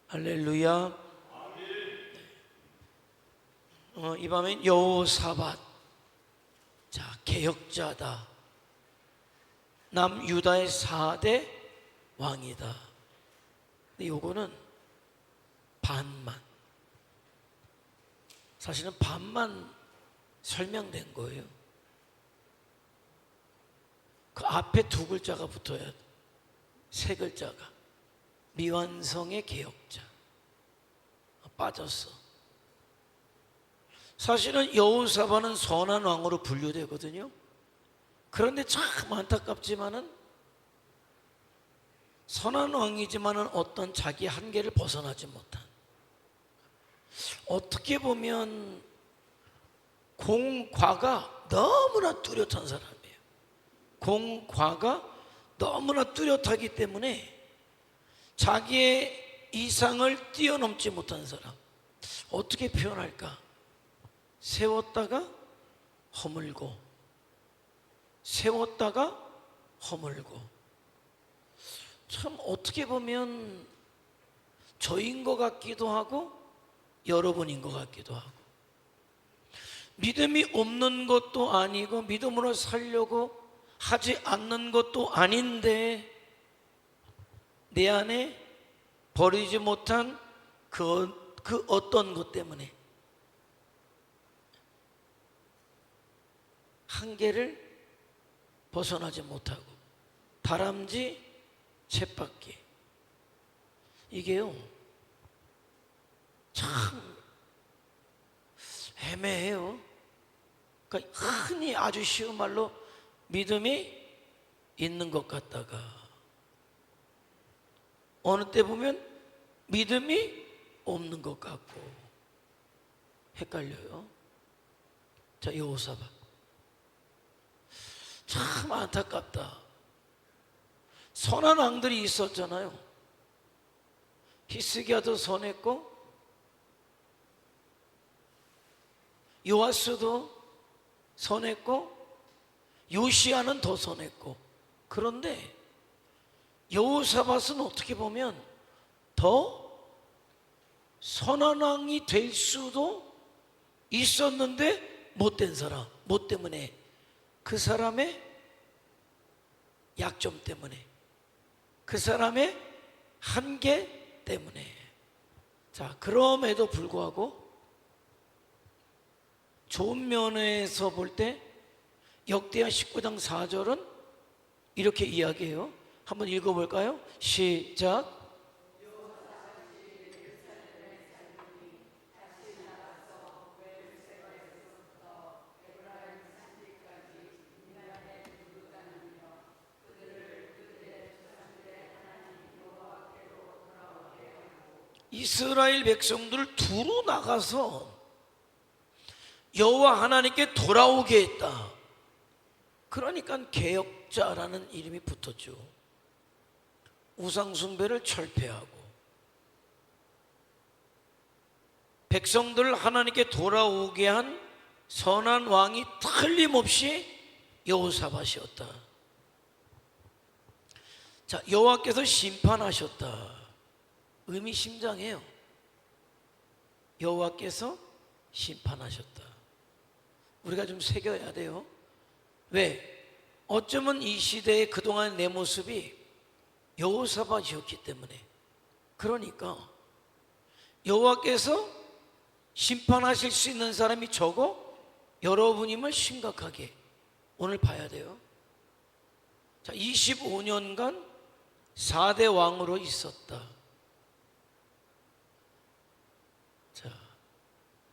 할렐루야. 이 밤엔 여호사밧, 자, 개혁자다. 남유다의 4대 왕이다. 근데 요거는 반만, 사실은 반만 설명된 거예요. 그 앞에 두 글자가 붙어야 돼. 세 글자가 미완성의 개혁자. 빠졌어. 사실은 여호사밧은 선한 왕으로 분류되거든요. 그런데 참 안타깝지만은 선한 왕이지만은 어떤 자기 한계를 벗어나지 못한, 어떻게 보면 공과가 너무나 뚜렷한 사람이에요. 공과가 너무나 뚜렷하기 때문에 자기의 이상을 뛰어넘지 못한 사람. 어떻게 표현할까? 세웠다가 허물고, 세웠다가 허물고. 참 어떻게 보면 저인 것 같기도 하고 여러분인 것 같기도 하고, 믿음이 없는 것도 아니고 믿음으로 살려고 하지 않는 것도 아닌데 내 안에 버리지 못한 그 어떤 것 때문에 한계를 벗어나지 못하고 다람쥐 쳇바퀴. 이게요 참 애매해요. 그러니까 흔히 아주 쉬운 말로 믿음이 있는 것 같다가 어느 때 보면 믿음이 없는 것 같고 헷갈려요. 자, 여호사밧 참 안타깝다. 선한 왕들이 있었잖아요. 히스기야도 선했고 요아스도 선했고 요시야는 더 선했고, 그런데 여호사밧은 어떻게 보면 더 선한 왕이 될 수도 있었는데 못된 사람. 뭐 때문에? 그 사람의 약점 때문에, 그 사람의 한계 때문에. 자, 그럼에도 불구하고 좋은 면에서 볼 때 역대하 19장 4절은 이렇게 이야기해요. 한번 읽어볼까요? 시작. 이스라엘 백성들을 두루 나가서 여호와 하나님께 돌아오게 했다. 그러니까 개혁자라는 이름이 붙었죠. 우상 숭배를 철폐하고 백성들을 하나님께 돌아오게 한 선한 왕이 틀림없이 여호사밧이었다. 자, 여호와께서 심판하셨다. 의미심장해요. 여호와께서 심판하셨다. 우리가 좀 새겨야 돼요. 왜? 어쩌면 이 시대의 그동안 내 모습이 여호사밧이었기 때문에. 그러니까 여호와께서 심판하실 수 있는 사람이 적어 여러분임을 심각하게 오늘 봐야 돼요. 자, 25년간 4대 왕으로 있었다. 자,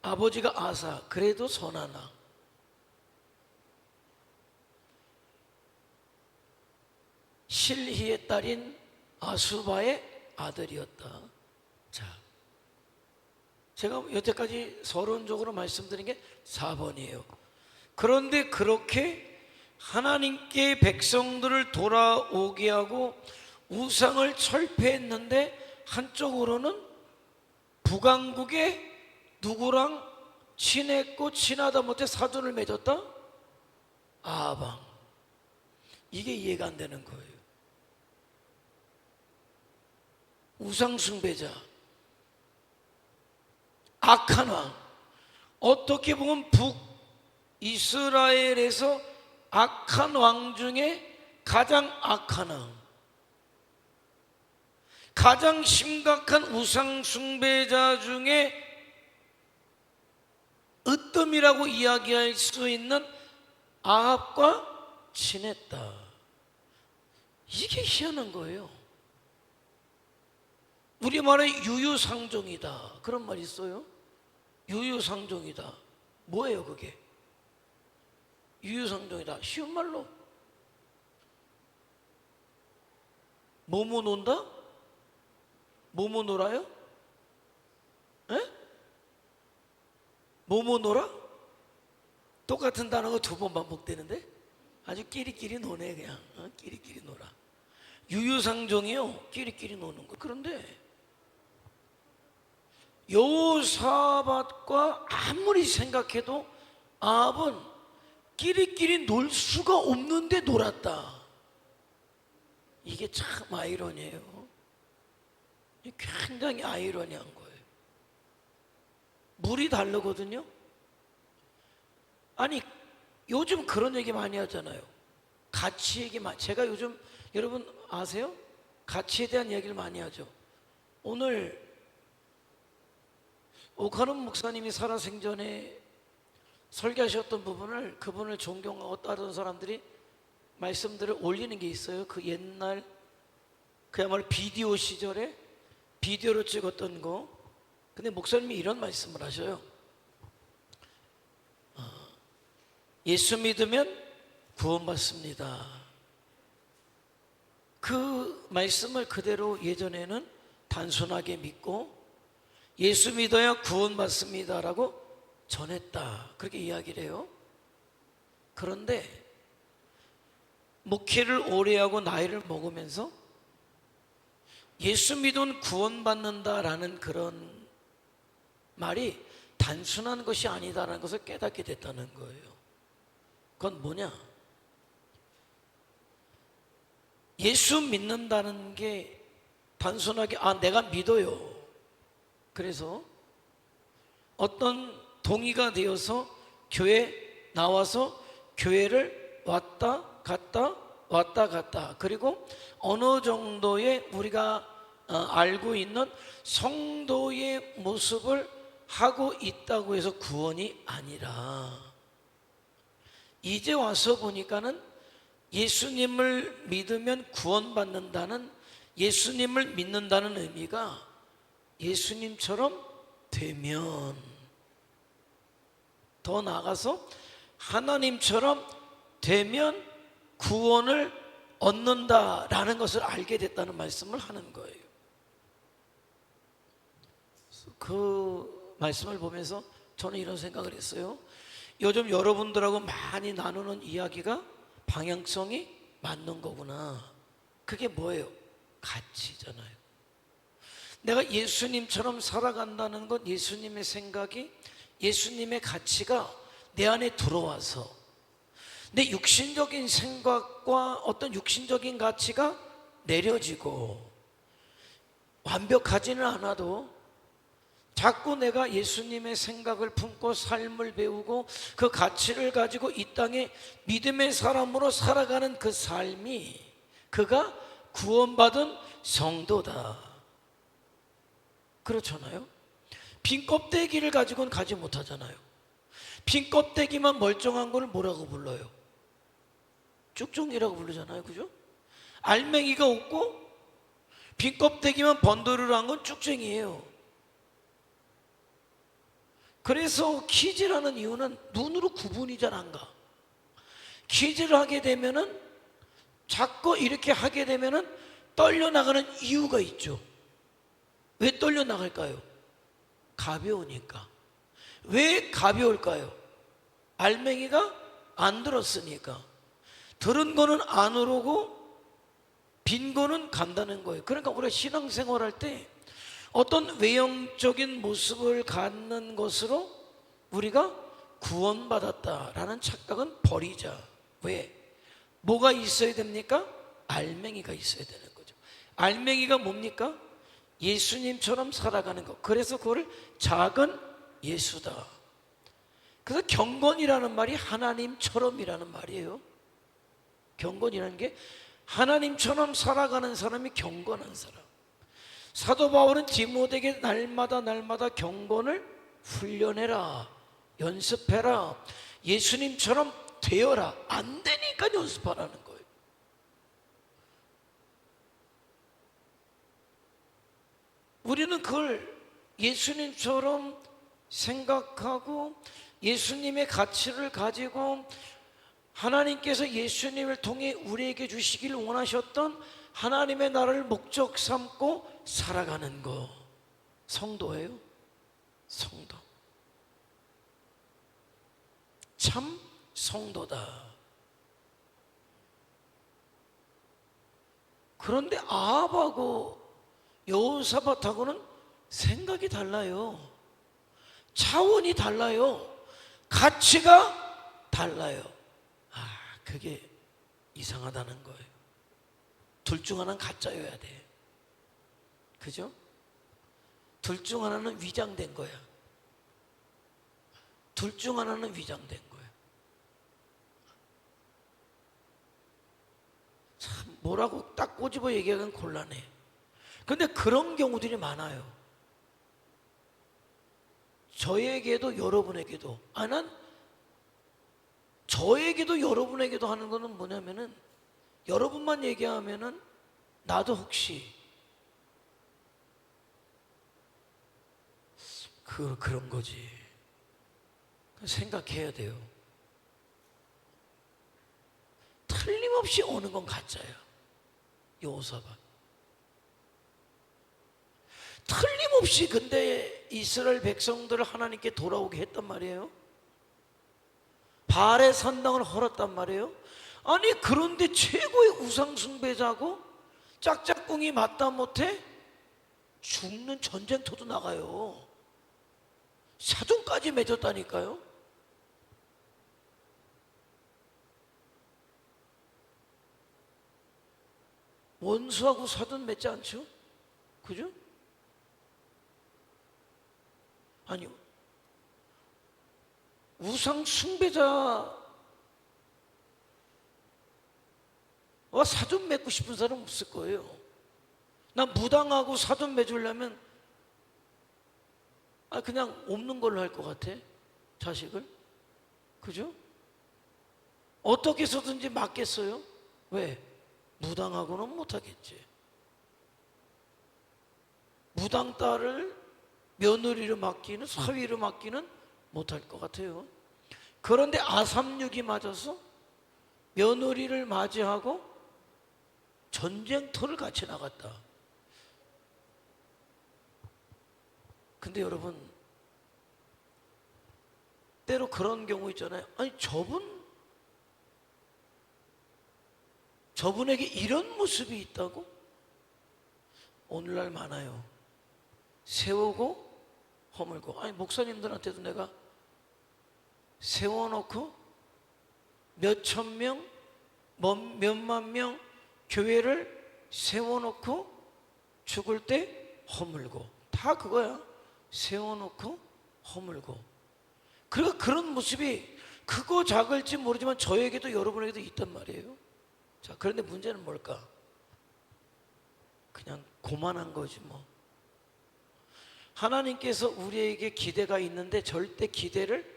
아버지가 아사, 그래도 선한 왕. 실히의 딸인 아수바의 아들이었다. 자, 제가 여태까지 서론적으로 말씀드린 게 4번이에요. 그런데 그렇게 하나님께 백성들을 돌아오게 하고 우상을 철폐했는데 한쪽으로는 북왕국에 누구랑 친했고 친하다 못해 사돈을 맺었다? 아방. 이게 이해가 안 되는 거예요. 우상숭배자, 악한 왕, 어떻게 보면 북이스라엘에서 악한 왕 중에 가장 악한 왕, 가장 심각한 우상 숭배자 중에 으뜸이라고 이야기할 수 있는 아합과 친했다. 이게 희한한 거예요. 우리말에 유유상종이다, 그런 말이 있어요. 유유상종이다. 뭐예요 그게? 유유상종이다, 쉬운 말로 뭐뭐 논다? 뭐뭐 놀아요? 에? 뭐뭐 놀아? 똑같은 단어가 두 번 반복되는데 아주 끼리끼리 노네. 그냥 끼리끼리 놀아. 유유상종이요, 끼리끼리 노는 거. 그런데 여호사밧과 아무리 생각해도 아합은 끼리끼리 놀 수가 없는데 놀았다. 이게 참 아이러니해요. 굉장히 아이러니한 거예요. 물이 다르거든요. 아니 요즘 그런 얘기 많이 하잖아요. 가치 얘기 많이. 제가 요즘 여러분 아세요? 가치에 대한 얘기를 많이 하죠. 오늘 오카는 목사님이 살아생전에 설교하셨던 부분을, 그분을 존경하고 따르는 사람들이 말씀들을 올리는 게 있어요. 그 옛날 그야말로 비디오 시절에 비디오로 찍었던 거. 근데 목사님이 이런 말씀을 하셔요. 예수 믿으면 구원받습니다. 그 말씀을 그대로 예전에는 단순하게 믿고 예수 믿어야 구원받습니다라고 전했다, 그렇게 이야기를 해요. 그런데 목회를 오래 하고 나이를 먹으면서 예수 믿으면 구원받는다라는 그런 말이 단순한 것이 아니다라는 것을 깨닫게 됐다는 거예요. 그건 뭐냐? 예수 믿는다는 게 단순하게 내가 믿어요, 그래서 어떤 동의가 되어서 교회 나와서 교회를 왔다 갔다, 그리고 어느 정도의 우리가 알고 있는 성도의 모습을 하고 있다고 해서 구원이 아니라, 이제 와서 보니까는 예수님을 믿으면 구원받는다는, 예수님을 믿는다는 의미가 예수님처럼 되면, 더 나아가서 하나님처럼 되면 구원을 얻는다라는 것을 알게 됐다는 말씀을 하는 거예요. 그 말씀을 보면서 저는 이런 생각을 했어요. 요즘 여러분들하고 많이 나누는 이야기가 방향성이 맞는 거구나. 그게 뭐예요? 가치잖아요. 내가 예수님처럼 살아간다는 것, 예수님의 생각이, 예수님의 가치가 내 안에 들어와서 내 육신적인 생각과 어떤 육신적인 가치가 내려지고, 완벽하지는 않아도 자꾸 내가 예수님의 생각을 품고 삶을 배우고 그 가치를 가지고 이 땅에 믿음의 사람으로 살아가는 그 삶이, 그가 구원받은 성도다. 그렇잖아요. 빈 껍데기를 가지고는 가지 못하잖아요. 빈 껍데기만 멀쩡한 걸 뭐라고 불러요? 쭉종이라고 부르잖아요, 그죠? 알맹이가 없고 빈 껍데기만 번들을 한 건 쭉쟁이에요. 그래서 키즈라는 이유는 눈으로 구분이 잘 안 가. 키즈를 하게 되면은, 자꾸 이렇게 하게 되면은 떨려나가는 이유가 있죠. 왜 떨려나갈까요? 가벼우니까. 왜 가벼울까요? 알맹이가 안 들었으니까. 들은 거는 안 오르고 빈 거는 간다는 거예요. 그러니까 우리가 신앙생활 할 때 어떤 외형적인 모습을 갖는 것으로 우리가 구원받았다라는 착각은 버리자. 왜? 뭐가 있어야 됩니까? 알맹이가 있어야 되는 거죠. 알맹이가 뭡니까? 예수님처럼 살아가는 것. 그래서 그거를 작은 예수다. 그래서 경건이라는 말이 하나님처럼이라는 말이에요. 경건이라는 게 하나님처럼 살아가는 사람이 경건한 사람. 사도 바울은 디모데에게 날마다 경건을 훈련해라, 연습해라, 예수님처럼 되어라. 안 되니까 연습하라는 거예요. 우리는 그걸 예수님처럼 생각하고 예수님의 가치를 가지고 하나님께서 예수님을 통해 우리에게 주시길 원하셨던 하나님의 나라를 목적 삼고 살아가는 거, 성도예요. 성도. 참 성도다. 그런데 아합하고 여호사밧하고는 생각이 달라요. 차원이 달라요. 가치가 달라요. 그게 이상하다는 거예요. 둘 중 하나는 가짜여야 돼. 그죠? 둘 중 하나는 위장된 거야. 둘 중 하나는 위장된 거야. 참 뭐라고 딱 꼬집어 얘기하기는 곤란해. 근데 그런 경우들이 많아요. 저에게도 여러분에게도. 난 저에게도 여러분에게도 하는 거는 뭐냐면은, 여러분만 얘기하면은 나도 혹시 그런 거지. 생각해야 돼요. 틀림없이 오는 건 가짜야. 여호사밧. 틀림없이 근데 이스라엘 백성들을 하나님께 돌아오게 했단 말이에요. 바알의 산당을 헐었단 말이에요. 아니 그런데 최고의 우상 숭배자고 짝짝꿍이 맞다 못해 죽는 전쟁터도 나가요. 사돈까지 맺었다니까요. 원수하고 사돈 맺지 않죠? 그죠? 아니요. 우상 숭배자와 사돈 맺고 싶은 사람 없을 거예요. 난 무당하고 사돈 맺으려면 그냥 없는 걸로 할 것 같아. 자식을. 그죠? 어떻게 해서든지 맞겠어요? 왜? 무당하고는 못하겠지. 무당 딸을 며느리로 맡기는, 사위로 맡기는 못할 것 같아요. 그런데 아삼육이 맞아서 며느리를 맞이하고 전쟁터를 같이 나갔다. 근데 여러분, 때로 그런 경우 있잖아요. 아니 저분에게 이런 모습이 있다고? 오늘날 많아요. 세우고 허물고. 아니 목사님들한테도 내가 세워놓고 몇천 명, 몇만 명 교회를 세워놓고 죽을 때 허물고. 다 그거야. 세워놓고 허물고. 그리고 그런 모습이 크고 작을지 모르지만 저에게도 여러분에게도 있단 말이에요. 자, 그런데 문제는 뭘까? 그냥 고만한 거지 뭐. 하나님께서 우리에게 기대가 있는데 절대 기대를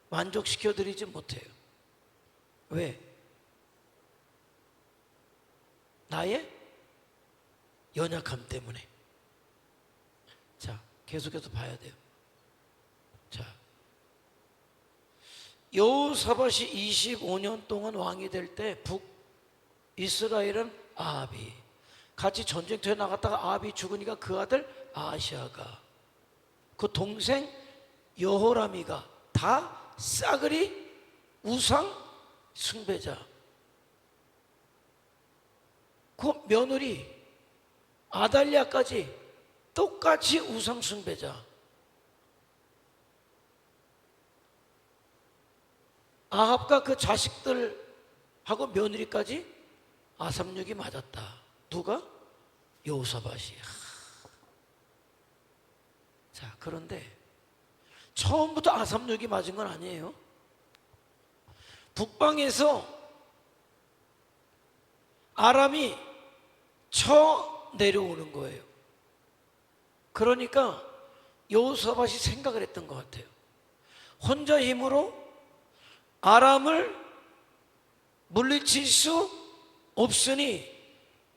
만족시켜 드리지 못해요. 왜? 나의 연약함 때문에. 자, 계속해서 봐야 돼요. 자, 여호사밧이 25년 동안 왕이 될 때 북이스라엘은 아합이 같이 전쟁터에 나갔다가 아합이 죽으니까 그 아들 아하시아가, 그 동생 여호람이가 다 싸그리 우상 숭배자. 그 며느리 아달랴까지 똑같이 우상 숭배자. 아합과 그 자식들하고 며느리까지 아삼육이 맞았다. 누가? 여호사밧이. 자, 그런데 처음부터 아삽육이 맞은 건 아니에요. 북방에서 아람이 쳐 내려오는 거예요. 그러니까 여호사밧이 생각을 했던 것 같아요. 혼자 힘으로 아람을 물리칠 수 없으니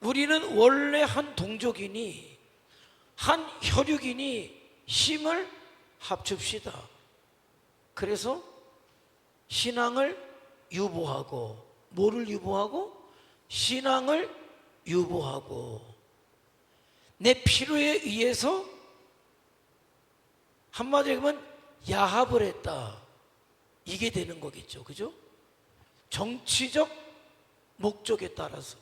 우리는 원래 한 동족이니 한 혈육이니 힘을 합칩시다. 그래서 신앙을 유보하고, 뭐를 유보하고? 신앙을 유보하고 내 필요에 의해서 한마디로 하면 야합을 했다, 이게 되는 거겠죠. 그죠? 정치적 목적에 따라서.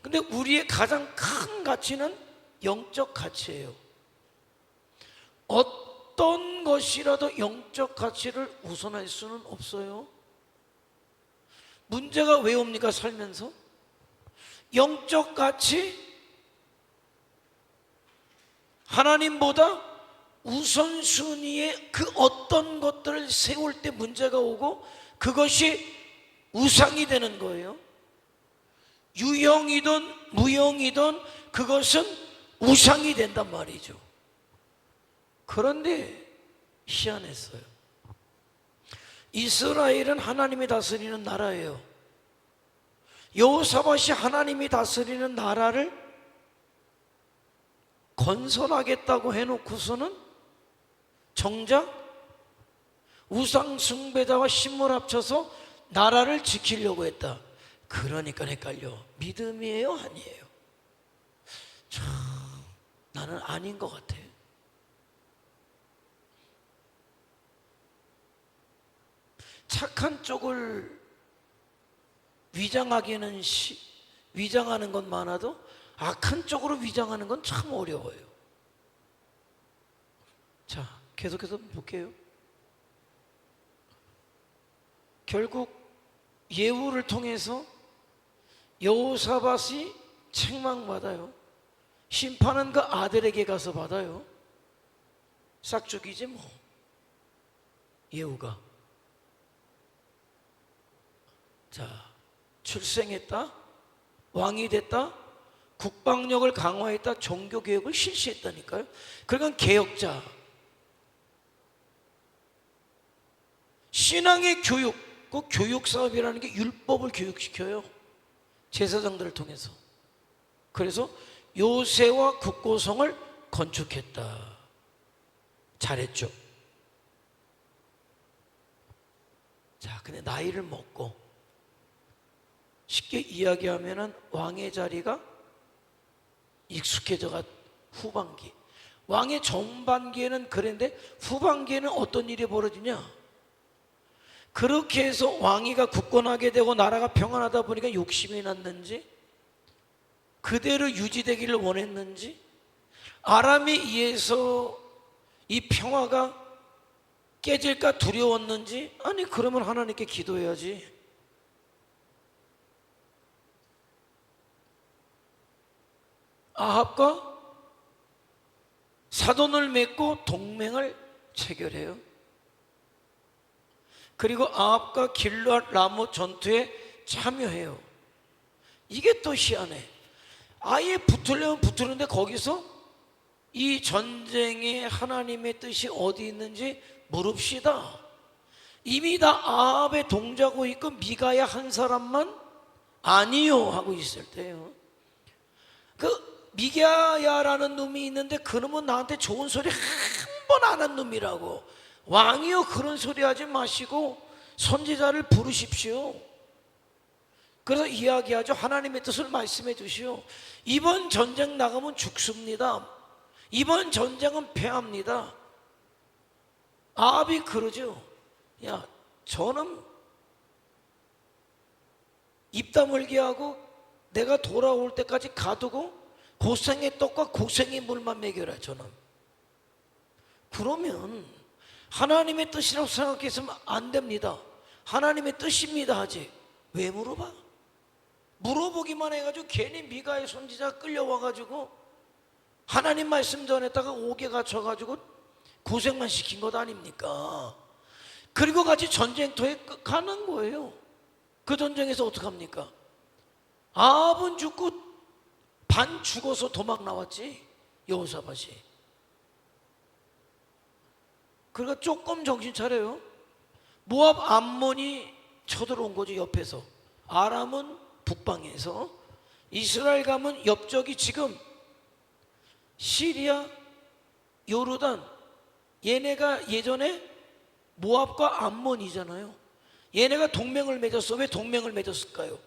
근데 우리의 가장 큰 가치는 영적 가치예요. 어떤 것이라도 영적 가치를 우선할 수는 없어요. 문제가 왜 옵니까? 살면서 영적 가치, 하나님보다 우선순위에 그 어떤 것들을 세울 때 문제가 오고 그것이 우상이 되는 거예요. 유형이든 무형이든 그것은 우상이 된단 말이죠. 그런데 희한했어요. 이스라엘은 하나님이 다스리는 나라예요. 여호사밧이 하나님이 다스리는 나라를 건설하겠다고 해놓고서는 정작 우상 숭배자와 힘을 합쳐서 나라를 지키려고 했다. 그러니까 헷갈려. 믿음이에요? 아니에요? 참, 나는 아닌 것 같아. 착한 쪽을 위장하는 건 많아도 악한 쪽으로 위장하는 건 참 어려워요. 자, 계속해서 볼게요. 결국 예후를 통해서 여호사밧이 책망받아요. 심판은 그 아들에게 가서 받아요. 싹죽이지 뭐. 예후가. 자, 출생했다, 왕이 됐다, 국방력을 강화했다, 종교개혁을 실시했다니까요. 그러니까 개혁자. 신앙의 교육, 그 교육사업이라는 게 율법을 교육시켜요. 제사장들을 통해서. 그래서 요새와 국고성을 건축했다. 잘했죠. 자, 근데 나이를 먹고 쉽게 이야기하면은 왕의 자리가 익숙해져가 후반기. 왕의 전반기에는 그랬는데 후반기에는 어떤 일이 벌어지냐? 그렇게 해서 왕위가 굳건하게 되고 나라가 평안하다 보니까 욕심이 났는지 그대로 유지되기를 원했는지 아람에 의해서 이 평화가 깨질까 두려웠는지 아니 그러면 하나님께 기도해야지. 아합과 사돈을 맺고 동맹을 체결해요. 그리고 아합과 길르앗 라못 전투에 참여해요. 이게 또 희한해. 아예 붙으려면 붙으는데 거기서 이 전쟁에 하나님의 뜻이 어디 있는지 물읍시다. 이미 다 아합의 동자고 있고 미가야 한 사람만 아니요 하고 있을 때요. 그 미가야라는 놈이 있는데 그놈은 나한테 좋은 소리 한 번 안 한 놈이라고. 왕이요 그런 소리 하지 마시고 선지자를 부르십시오. 그래서 이야기하죠. 하나님의 뜻을 말씀해 주시오. 이번 전쟁 나가면 죽습니다. 이번 전쟁은 패합니다. 아합이 그러죠. 야, 저는 입 다물게 하고 내가 돌아올 때까지 가두고 고생의 떡과 고생의 물만 먹여라. 저는 그러면 하나님의 뜻이라고 생각했으면 안 됩니다. 하나님의 뜻입니다 하지. 왜 물어봐? 물어보기만 해가지고 괜히 미가의 선지자 끌려와가지고 하나님 말씀 전했다가 옥에 갇혀가지고 고생만 시킨 것 아닙니까? 그리고 같이 전쟁터에 가는 거예요. 그 전쟁에서 어떡합니까? 아합은 죽고 반 죽어서 도망 나왔지, 여호사밧이. 그러니까 조금 정신 차려요. 모압 암몬이 쳐들어온 거죠, 옆에서. 아람은 북방에서. 이스라엘 가면 옆쪽이 지금 시리아, 요르단, 얘네가 예전에 모압과 암몬이잖아요. 얘네가 동맹을 맺었어. 왜 동맹을 맺었을까요?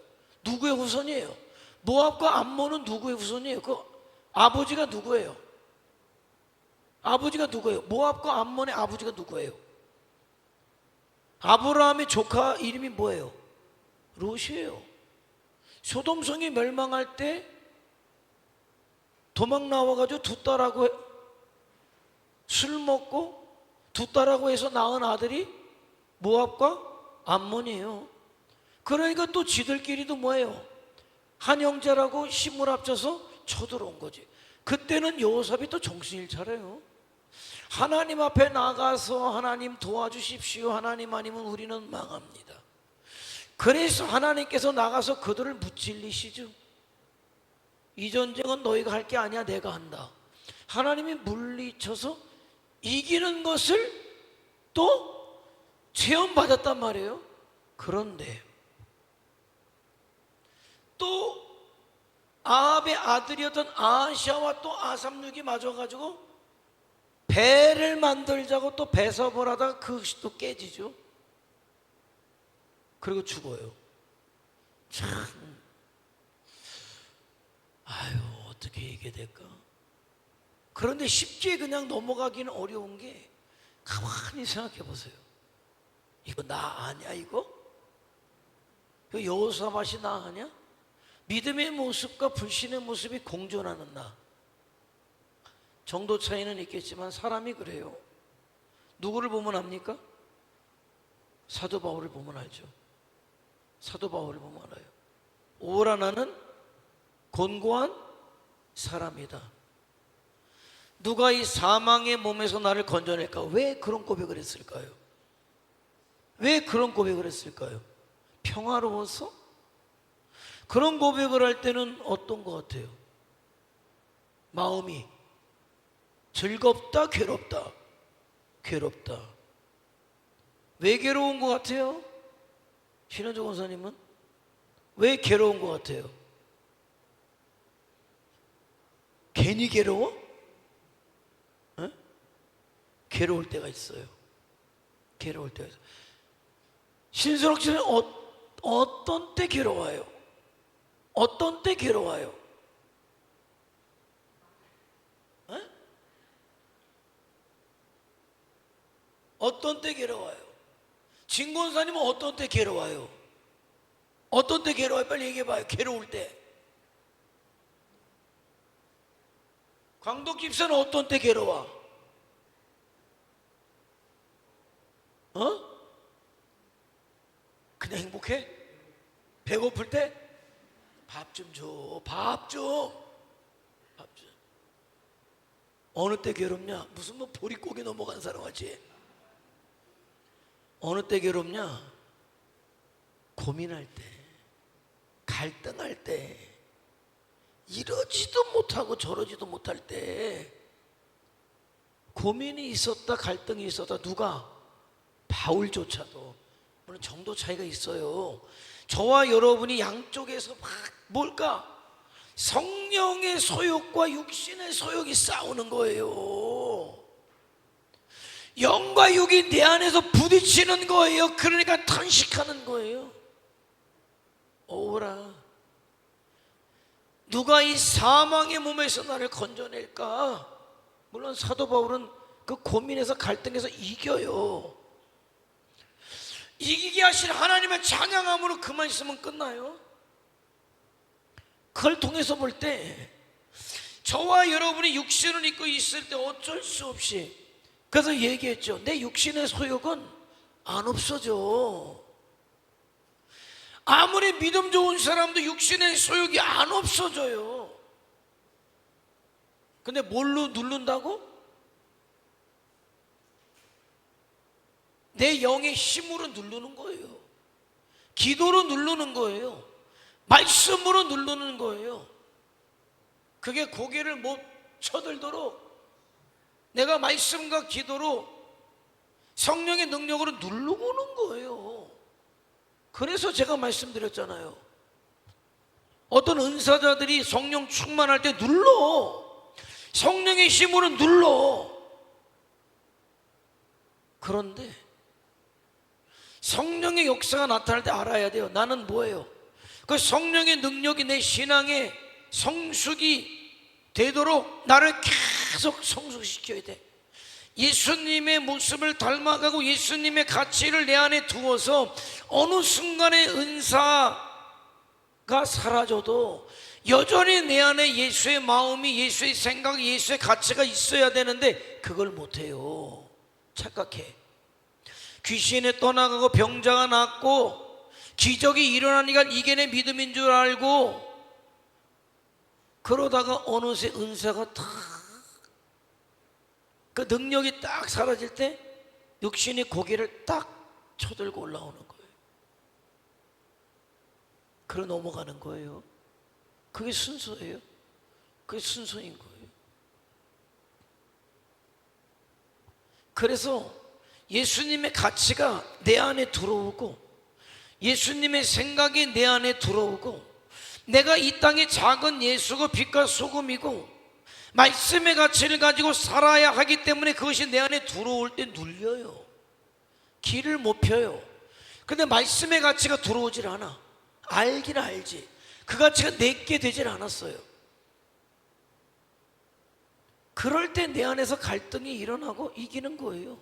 누구의 후손이에요? 모압과 암몬은 누구의 후손이에요? 그 아버지가 누구예요? 아버지가 누구예요? 모압과 암몬의 아버지가 누구예요? 아브라함의 조카 이름이 뭐예요? 롯이에요. 소돔성이 멸망할 때 도망 나와가지고 두 딸하고 술 먹고 두 딸하고 해서 낳은 아들이 모압과 암몬이에요. 그러니까 또 지들끼리도 뭐예요? 한 형제라고 힘을 합쳐서 쳐들어온 거지. 그때는 여호사밧이 또 정신을 차려요. 하나님 앞에 나가서 하나님 도와주십시오. 하나님 아니면 우리는 망합니다. 그래서 하나님께서 나가서 그들을 무찔리시죠. 이 전쟁은 너희가 할 게 아니야, 내가 한다. 하나님이 물리쳐서 이기는 것을 또 체험받았단 말이에요. 그런데 또 아합의 아들이었던 아하시아와 또 아삼육이 맞아가지고 배를 만들자고 또 배섭을 하다가 그것이 또 깨지죠. 그리고 죽어요. 참, 아유, 어떻게 이게 될까? 그런데 쉽게 그냥 넘어가기는 어려운 게, 가만히 생각해 보세요. 이거 나 아냐, 이거? 이거 여호사밧이 나 아냐? 믿음의 모습과 불신의 모습이 공존하는 나. 정도 차이는 있겠지만 사람이 그래요. 누구를 보면 압니까? 사도 바울을 보면 알죠. 사도 바울을 보면 알아요. 오라 나는 곤고한 사람이다. 누가 이 사망의 몸에서 나를 건져낼까? 왜 그런 고백을 했을까요? 왜 그런 고백을 했을까요? 평화로워서? 그런 고백을 할 때는 어떤 것 같아요? 마음이 즐겁다, 괴롭다? 괴롭다. 왜 괴로운 것 같아요? 신현주 권사님은? 왜 괴로운 것 같아요? 괜히 괴로워? 에? 괴로울 때가 있어요. 괴로울 때가 있어요. 신선옥 씨는 어떤 때 괴로워요? 어떤 때 괴로워요? 에? 어떤 때 괴로워요? 진권사님은 어떤 때 괴로워요? 어떤 때 괴로워요? 빨리 얘기해봐요. 괴로울 때. 광덕 집사는 어떤 때 괴로워? 어? 그냥 행복해? 배고플 때? 밥 좀 줘. 밥 좀. 밥 좀. 어느 때 괴롭냐? 무슨 뭐 보릿고개 넘어간 사람 같이. 어느 때 괴롭냐? 고민할 때, 갈등할 때, 이러지도 못하고 저러지도 못할 때, 고민이 있었다, 갈등이 있었다. 누가? 바울조차도. 물론 정도 차이가 있어요. 저와 여러분이 양쪽에서 막 뭘까? 성령의 소욕과 육신의 소욕이 싸우는 거예요. 영과 육이 내 안에서 부딪히는 거예요. 그러니까 탄식하는 거예요. 오라, 누가 이 사망의 몸에서 나를 건져낼까? 물론 사도 바울은 그 고민에서 갈등에서 이겨요. 이기게 하실 하나님의 찬양함으로 그만 있으면 끝나요. 그걸 통해서 볼 때 저와 여러분이 육신을 입고 있을 때 어쩔 수 없이, 그래서 얘기했죠. 내 육신의 소욕은 안 없어져. 아무리 믿음 좋은 사람도 육신의 소욕이 안 없어져요. 근데 뭘로 누른다고? 내 영의 힘으로 누르는 거예요. 기도로 누르는 거예요. 말씀으로 누르는 거예요. 그게 고개를 못 쳐들도록 내가 말씀과 기도로 성령의 능력으로 누르고 오는 거예요. 그래서 제가 말씀드렸잖아요. 어떤 은사자들이 성령 충만할 때 눌러. 성령의 힘으로 눌러. 그런데 성령의 역사가 나타날 때 알아야 돼요. 나는 뭐예요? 그 성령의 능력이 내 신앙의 성숙이 되도록 나를 계속 성숙시켜야 돼. 예수님의 모습을 닮아가고 예수님의 가치를 내 안에 두어서 어느 순간에 은사가 사라져도 여전히 내 안에 예수의 마음이, 예수의 생각이, 예수의 가치가 있어야 되는데 그걸 못해요. 착각해. 귀신이 떠나가고 병자가 낫고 기적이 일어나니까 이게 내 믿음인 줄 알고 그러다가 어느새 은사가 그 능력이 딱 사라질 때 육신이 고개를 딱 쳐들고 올라오는 거예요. 그러 넘어가는 거예요. 그게 순서예요. 그게 순서인 거예요. 그래서 예수님의 가치가 내 안에 들어오고 예수님의 생각이 내 안에 들어오고 내가 이 땅의 작은 예수고 빛과 소금이고 말씀의 가치를 가지고 살아야 하기 때문에 그것이 내 안에 들어올 때 눌려요. 길을 못 펴요. 근데 말씀의 가치가 들어오질 않아. 알긴 알지. 그 가치가 내게 되질 않았어요. 그럴 때 내 안에서 갈등이 일어나고 이기는 거예요.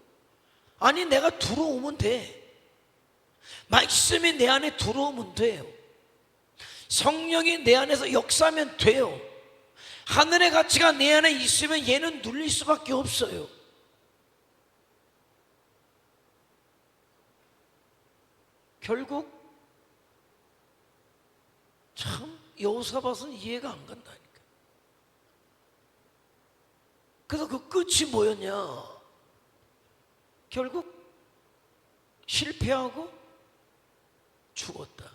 아니 내가 들어오면 돼. 말씀이 내 안에 들어오면 돼요. 성령이 내 안에서 역사하면 돼요. 하늘의 가치가 내 안에 있으면 얘는 눌릴 수밖에 없어요. 결국 참 여호사밧은 이해가 안 간다니까. 그래서 그 끝이 뭐였냐? 결국 실패하고 죽었다.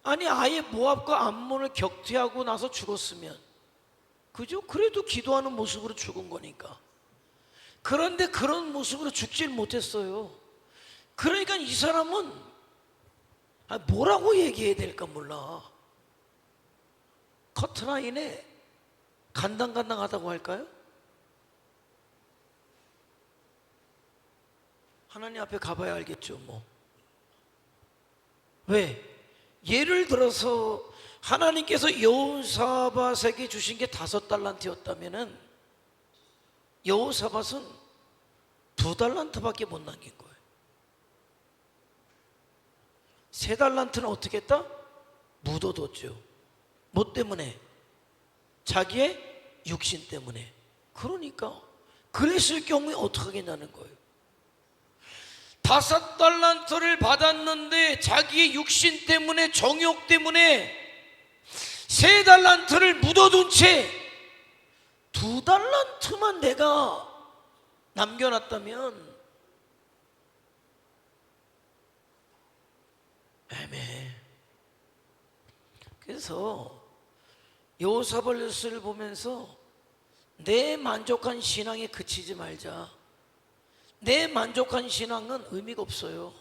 아니 아예 모압과 암몬을 격퇴하고 나서 죽었으면 그죠? 그래도 기도하는 모습으로 죽은 거니까. 그런데 그런 모습으로 죽질 못했어요. 그러니까 이 사람은 뭐라고 얘기해야 될까 몰라. 커트라인에 간당간당하다고 할까요? 하나님 앞에 가봐야 알겠죠 뭐. 왜? 예를 들어서 하나님께서 여호사밧에게 주신 게 5달란트였다면은 여호사밧은 2달란트밖에 못 남긴 거예요. 3달란트는 어떻게 했다? 묻어뒀죠. 뭐 때문에? 자기의 육신 때문에. 그러니까 그랬을 경우에 어떻게 하겠냐는 거예요. 5달란트를 받았는데 자기의 육신 때문에, 정욕 때문에 3달란트를 묻어둔 채 2달란트만 내가 남겨놨다면 애매해. 그래서 여호사밧을 보면서 내 만족한 신앙에 그치지 말자. 내 만족한 신앙은 의미가 없어요.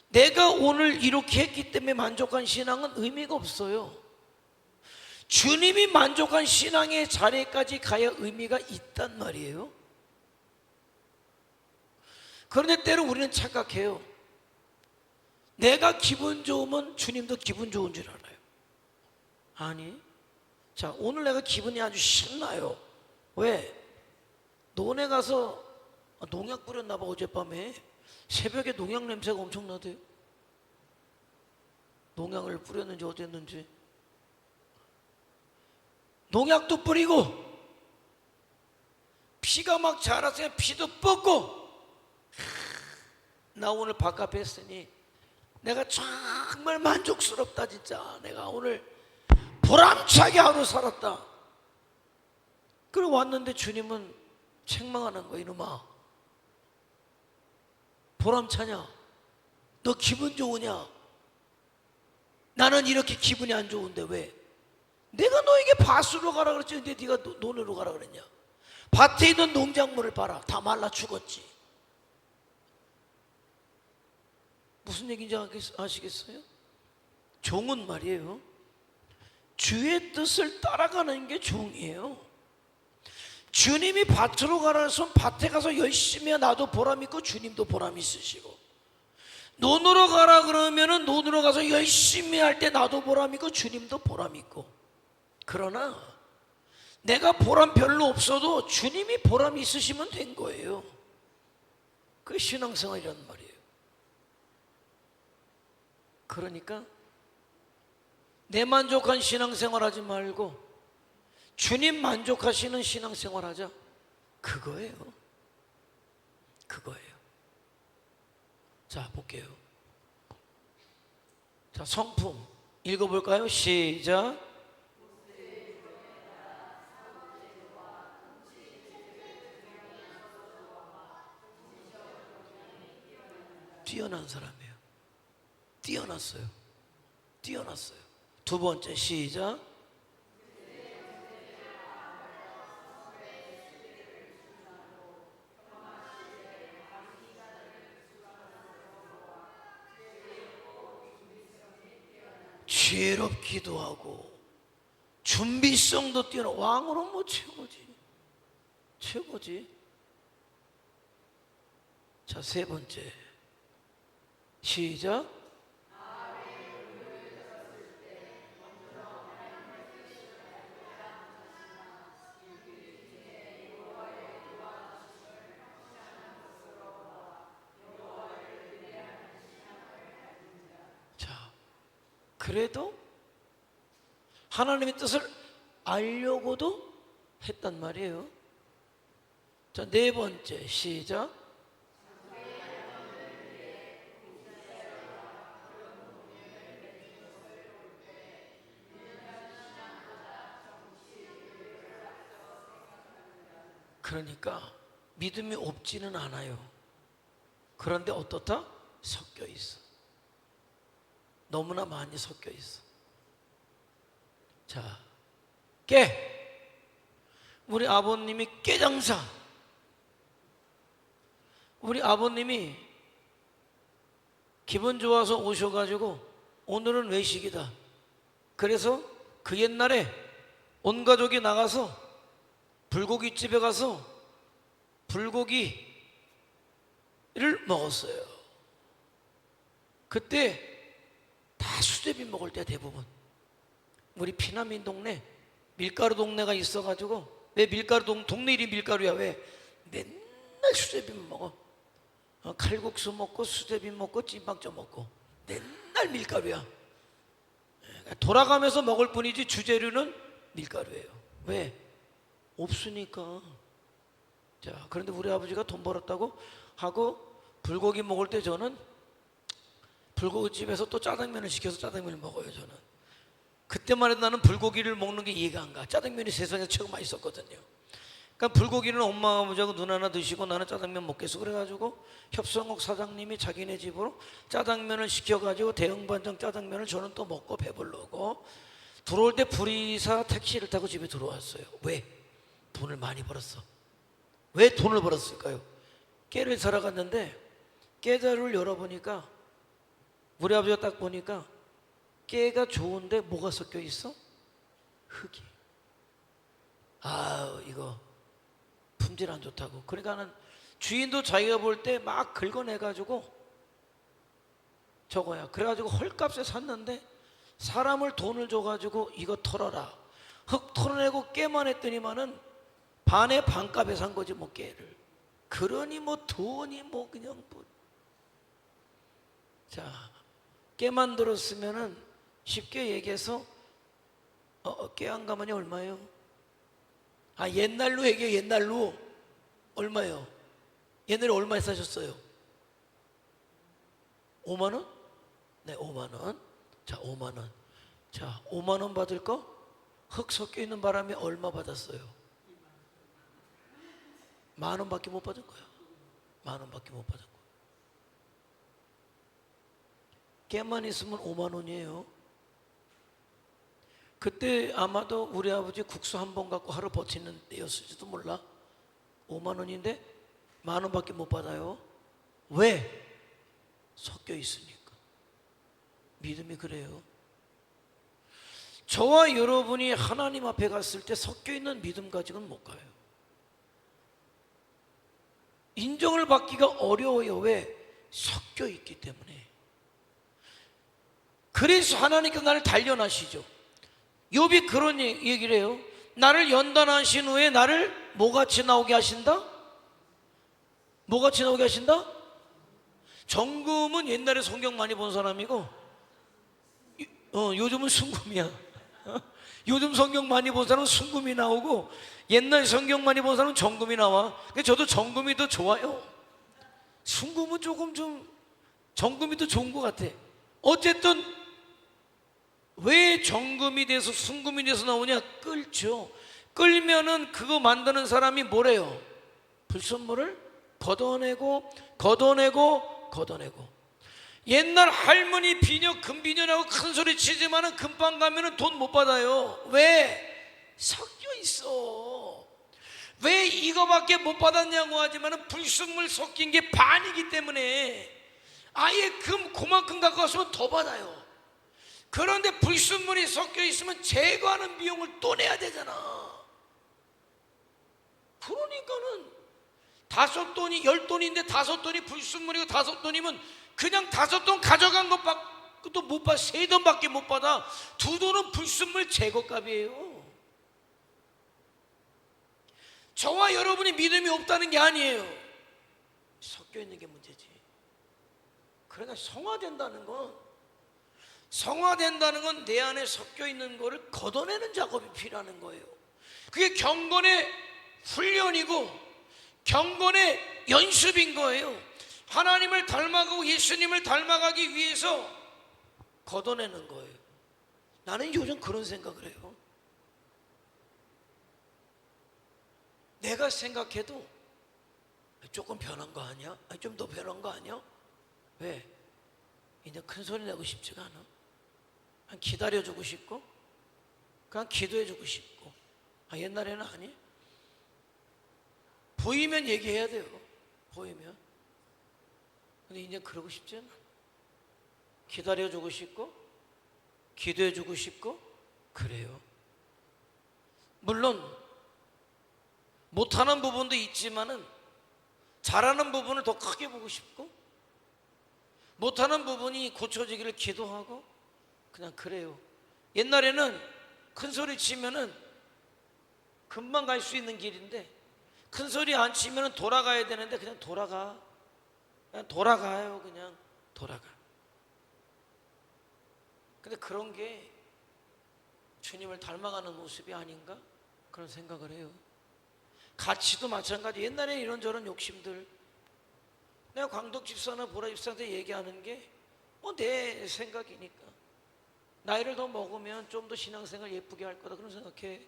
내가 오늘 이렇게 했기 때문에 만족한 신앙은 의미가 없어요. 주님이 만족한 신앙의 자리까지 가야 의미가 있단 말이에요. 그런데 때로 우리는 착각해요. 내가 기분 좋으면 주님도 기분 좋은 줄 알아요. 아니, 자 오늘 내가 기분이 아주 신나요. 왜? 논에 가서 농약 뿌렸나 봐. 어젯밤에 새벽에 농약 냄새가 엄청나대요. 농약을 뿌렸는지 어땠는지. 농약도 뿌리고 피가 막 자라서 피도 뻗고. 나 오늘 밥값 했으니 내가 정말 만족스럽다. 진짜 내가 오늘 보람차게 하루 살았다. 그리고 왔는데 주님은 책망하는 거야. 이놈아, 보람차냐? 너 기분 좋으냐? 나는 이렇게 기분이 안 좋은데 왜? 내가 너에게 밭으로 가라 그랬지, 근데 네가 논으로 가라 그랬냐? 밭에 있는 농작물을 봐라, 다 말라 죽었지. 무슨 얘기인지 아시겠어요? 종은 말이에요, 주의 뜻을 따라가는 게 종이에요. 주님이 밭으로 가라 해서 밭에 가서 열심히 해, 나도 보람 있고 주님도 보람 있으시고, 논으로 가라 그러면은 논으로 가서 열심히 할 때 나도 보람 있고 주님도 보람 있고. 그러나 내가 보람 별로 없어도 주님이 보람 있으시면 된 거예요. 그게 신앙생활이란 말이에요. 그러니까 내 만족한 신앙생활 하지 말고 주님 만족하시는 신앙생활 하자. 그거예요. 그거예요. 자, 볼게요. 자, 성품 읽어볼까요? 시작. 뛰어난 사람이에요. 뛰어났어요. 뛰어났어요. 두 번째, 시작. 지혜롭기도 하고 준비성도 뛰어나. 왕으로 뭐 최고지. 최고지. 자, 세 번째, 시작. 자, 그래도 하나님의 뜻을 알려고도 했단 말이에요. 자, 네 번째, 시작. 그러니까 믿음이 없지는 않아요. 그런데 어떻다? 섞여 있어. 너무나 많이 섞여 있어. 자, 깨. 우리 아버님이 깨장사. 우리 아버님이 기분 좋아서 오셔가지고 오늘은 외식이다. 그래서 그 옛날에 온 가족이 나가서 불고기집에 가서 불고기를 먹었어요. 그때 다 수제비 먹을 때 대부분. 우리 피난민 동네 밀가루 동네가 있어가지고, 왜 밀가루 동네 이름이 밀가루야? 왜? 맨날 수제비만 먹어. 칼국수 먹고 수제비 먹고 찐빵쪄 먹고 맨날 밀가루야. 돌아가면서 먹을 뿐이지 주재료는 밀가루예요. 왜? 없으니까. 자, 그런데 우리 아버지가 돈 벌었다고 하고 불고기 먹을 때 저는 불고기집에서 또 짜장면을 시켜서 짜장면을 먹어요. 저는 그때만 해도 나는 불고기를 먹는 게 이해가 안 가. 짜장면이 세상에서 최고 맛있었거든요. 그러니까 불고기는 엄마 아버지하고 눈 하나 드시고 나는 짜장면 먹겠어. 그래가지고 협성옥 사장님이 자기네 집으로 짜장면을 시켜가지고 대형반장 짜장면을 저는 또 먹고 배부르고, 들어올 때 불이사 택시를 타고 집에 들어왔어요. 왜? 돈을 많이 벌었어. 왜 돈을 벌었을까요? 깨를 사러 갔는데 깨자루를 열어보니까 우리 아버지가 딱 보니까 깨가 좋은데 뭐가 섞여 있어? 흙이. 아, 이거 품질 안 좋다고. 그러니까는 주인도 자기가 볼 때 막 긁어내가지고 저거야. 그래가지고 헐값에 샀는데 사람을 돈을 줘가지고 이거 털어라. 흙 털어내고 깨만 했더니만은 반에 반값에 산 거지 뭐 깨를. 그러니 뭐 돈이 뭐 그냥 뭐. 자, 깨 만들었으면은 쉽게 얘기해서 깨 한 가만이 얼마예요? 아, 옛날로 얘기해. 옛날로 얼마예요? 옛날에 얼마에 사셨어요? 5만 원? 네, 5만 원. 자, 5만 원. 자, 5만 원 받을 거? 흙 섞여 있는 바람에 얼마 받았어요? 10,000원밖에 못 받은 거야. 10,000원밖에 못 받은 거야. 깨만 있으면 5만 원이에요. 그때 아마도 우리 아버지 국수 한 번 갖고 하루 버티는 때였을지도 몰라. 5만 원인데 10,000원밖에 못 받아요. 왜? 섞여 있으니까. 믿음이 그래요. 저와 여러분이 하나님 앞에 갔을 때 섞여 있는 믿음 가지고는 못 가요. 인정을 받기가 어려워요. 왜? 섞여 있기 때문에. 그래서 하나님께서 나를 단련하시죠. 욥이 그런 얘기를 해요. 나를 연단하신 후에 나를 뭐같이 나오게 하신다? 뭐같이 나오게 하신다? 정금은 옛날에 성경 많이 본 사람이고 요즘은 순금이야. 요즘 성경 많이 본 사람은 순금이 나오고 옛날 성경 많이 본 사람은 정금이 나와. 근데 저도 정금이 더 좋아요. 순금은 조금 좀 정금이 더 좋은 것 같아. 어쨌든 왜 정금이 돼서 순금이 돼서 나오냐? 끓죠. 끓면은 그거 만드는 사람이 뭐래요? 불순물을 걷어내고 걷어내고 걷어내고. 옛날 할머니 비녀 금비녀라고 큰 소리 치지만은 금방 가면은 돈 못 받아요. 왜? 섞여 있어. 왜 이거밖에 못 받았냐고 하지만은 불순물 섞인 게 반이기 때문에 아예 금 그만큼 갖고 왔으면 더 받아요. 그런데 불순물이 섞여 있으면 제거하는 비용을 또 내야 되잖아. 그러니까는 5돈이 10돈인데 5돈이 불순물이고 5돈이면 그냥 5돈 가져간 것도 못 받아. 3돈밖에 못 받아. 2돈은 불순물 제거값이에요. 저와 여러분이 믿음이 없다는 게 아니에요. 섞여 있는 게 문제지. 그러니까 성화된다는 건 내 안에 섞여 있는 거를 걷어내는 작업이 필요한 거예요. 그게 경건의 훈련이고 경건의 연습인 거예요. 하나님을 닮아가고 예수님을 닮아가기 위해서 걷어내는 거예요. 나는 요즘 그런 생각을 해요. 내가 생각해도 조금 변한 거 아니야? 좀 더 변한 거 아니야? 왜? 이제 큰 소리 내고 싶지가 않아. 그냥 기다려주고 싶고 그냥 기도해주고 싶고. 옛날에는 아니. 보이면 얘기해야 돼요. 보이면. 근데 이제 그러고 싶지 않아. 기다려주고 싶고 기도해주고 싶고 그래요. 물론 못하는 부분도 있지만은 잘하는 부분을 더 크게 보고 싶고 못하는 부분이 고쳐지기를 기도하고 그냥 그래요. 옛날에는 큰 소리 치면은 금방 갈 수 있는 길인데 큰 소리 안 치면은 돌아가야 되는데 그냥 돌아가요. 그냥 돌아가. 근데 그런 게 주님을 닮아가는 모습이 아닌가? 그런 생각을 해요. 가치도 마찬가지. 옛날에 이런저런 욕심들 내가 광덕 집사나 보라 집사한테 얘기하는 게 내 생각이니까 나이를 더 먹으면 좀 더 신앙생활 예쁘게 할 거다 그런 생각해.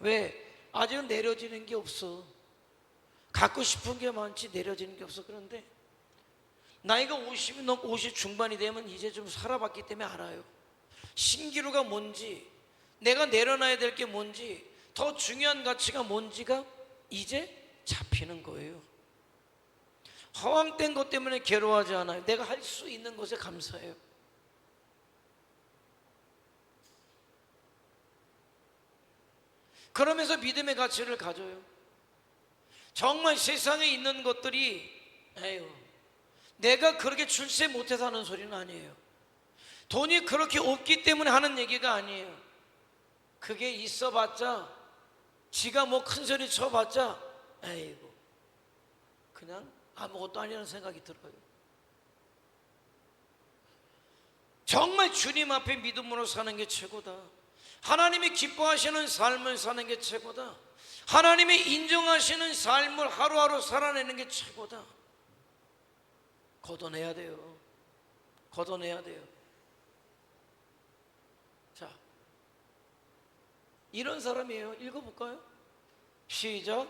왜? 아직은 내려지는 게 없어. 갖고 싶은 게 많지 내려지는 게 없어. 그런데 나이가 50이 넘고 50 중반이 되면 이제 좀 살아봤기 때문에 알아요. 신기루가 뭔지 내가 내려놔야 될 게 뭔지 더 중요한 가치가 뭔지가 이제 잡히는 거예요. 허황된 것 때문에 괴로워하지 않아요. 내가 할 수 있는 것에 감사해요. 그러면서 믿음의 가치를 가져요. 정말 세상에 있는 것들이 내가 그렇게 출세 못해서 하는 소리는 아니에요. 돈이 그렇게 없기 때문에 하는 얘기가 아니에요. 그게 있어봤자 지가 뭐 큰소리 쳐봤자 그냥 아무것도 아니라는 생각이 들어요. 정말 주님 앞에 믿음으로 사는 게 최고다. 하나님이 기뻐하시는 삶을 사는 게 최고다. 하나님이 인정하시는 삶을 하루하루 살아내는 게 최고다. 걷어내야 돼요. 걷어내야 돼요. 자, 이런 사람이에요. 읽어볼까요? 시작.